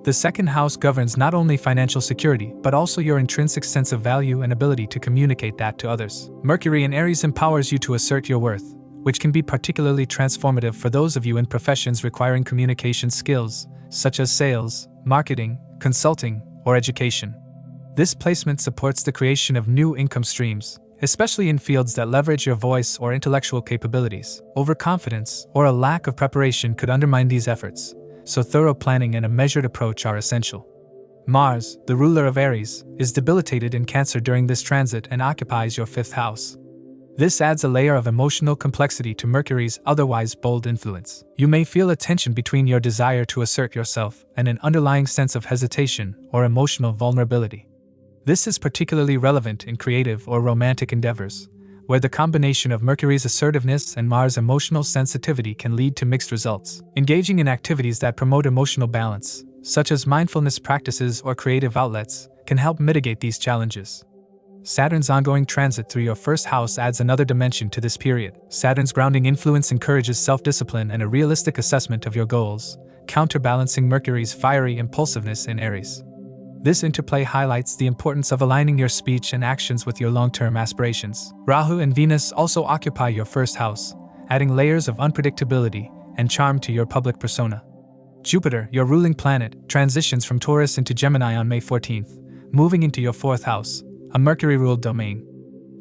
The second house governs not only financial security, but also your intrinsic sense of value and ability to communicate that to others. Mercury in Aries empowers you to assert your worth, which can be particularly transformative for those of you in professions requiring communication skills, such as sales, marketing, consulting, or education. This placement supports the creation of new income streams, especially in fields that leverage your voice or intellectual capabilities. Overconfidence or a lack of preparation could undermine these efforts, so thorough planning and a measured approach are essential. Mars, the ruler of Aries, is debilitated in Cancer during this transit and occupies your fifth house. This adds a layer of emotional complexity to Mercury's otherwise bold influence. You may feel a tension between your desire to assert yourself and an underlying sense of hesitation or emotional vulnerability. This is particularly relevant in creative or romantic endeavors, where the combination of Mercury's assertiveness and Mars' emotional sensitivity can lead to mixed results. Engaging in activities that promote emotional balance, such as mindfulness practices or creative outlets, can help mitigate these challenges. Saturn's ongoing transit through your first house adds another dimension to this period. Saturn's grounding influence encourages self-discipline and a realistic assessment of your goals, counterbalancing Mercury's fiery impulsiveness in Aries. This interplay highlights the importance of aligning your speech and actions with your long-term aspirations. Rahu and Venus also occupy your first house, adding layers of unpredictability and charm to your public persona. Jupiter, your ruling planet, transitions from Taurus into Gemini on May 14th, moving into your fourth house, a Mercury-ruled domain.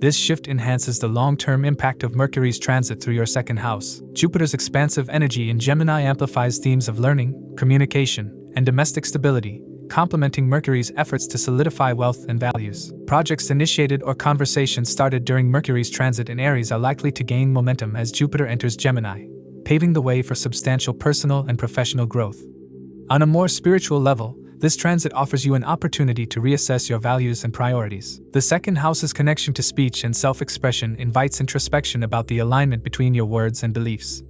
This shift enhances the long-term impact of Mercury's transit through your second house. Jupiter's expansive energy in Gemini amplifies themes of learning, communication, and domestic stability, complementing Mercury's efforts to solidify wealth and values. Projects initiated or conversations started during Mercury's transit in Aries are likely to gain momentum as Jupiter enters Gemini, paving the way for substantial personal and professional growth. On a more spiritual level, this transit offers you an opportunity to reassess your values and priorities. The second house's connection to speech and self-expression invites introspection about the alignment between your words and beliefs.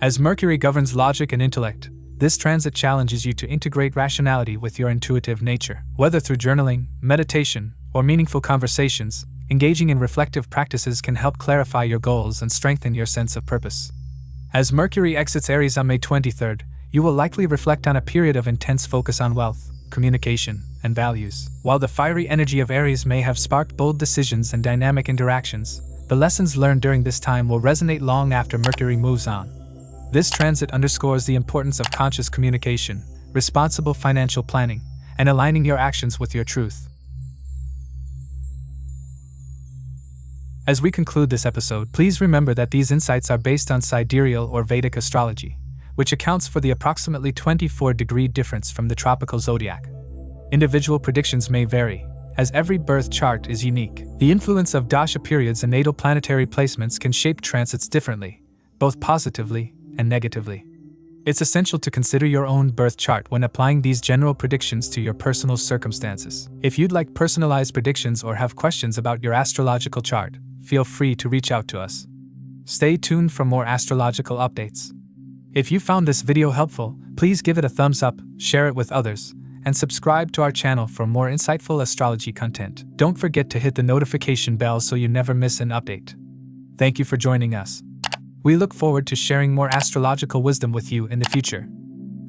As Mercury governs logic and intellect, this transit challenges you to integrate rationality with your intuitive nature. Whether through journaling, meditation, or meaningful conversations, engaging in reflective practices can help clarify your goals and strengthen your sense of purpose. As Mercury exits Aries on May 23rd, you will likely reflect on a period of intense focus on wealth, communication, and values. While the fiery energy of Aries may have sparked bold decisions and dynamic interactions, the lessons learned during this time will resonate long after Mercury moves on. This transit underscores the importance of conscious communication, responsible financial planning, and aligning your actions with your truth. As we conclude this episode, please remember that these insights are based on sidereal or Vedic astrology, which accounts for the approximately 24-degree difference from the tropical zodiac. Individual predictions may vary, as every birth chart is unique. The influence of dasha periods and natal planetary placements can shape transits differently, both positively and negatively. It's essential to consider your own birth chart when applying these general predictions to your personal circumstances. If you'd like personalized predictions or have questions about your astrological chart, feel free to reach out to us. Stay tuned for more astrological updates. If you found this video helpful, please give it a thumbs up, share it with others, and subscribe to our channel for more insightful astrology content. Don't forget to hit the notification bell so you never miss an update. Thank you for joining us. We look forward to sharing more astrological wisdom with you in the future.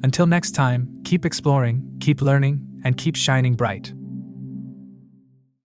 Until next time, keep exploring, keep learning, and keep shining bright.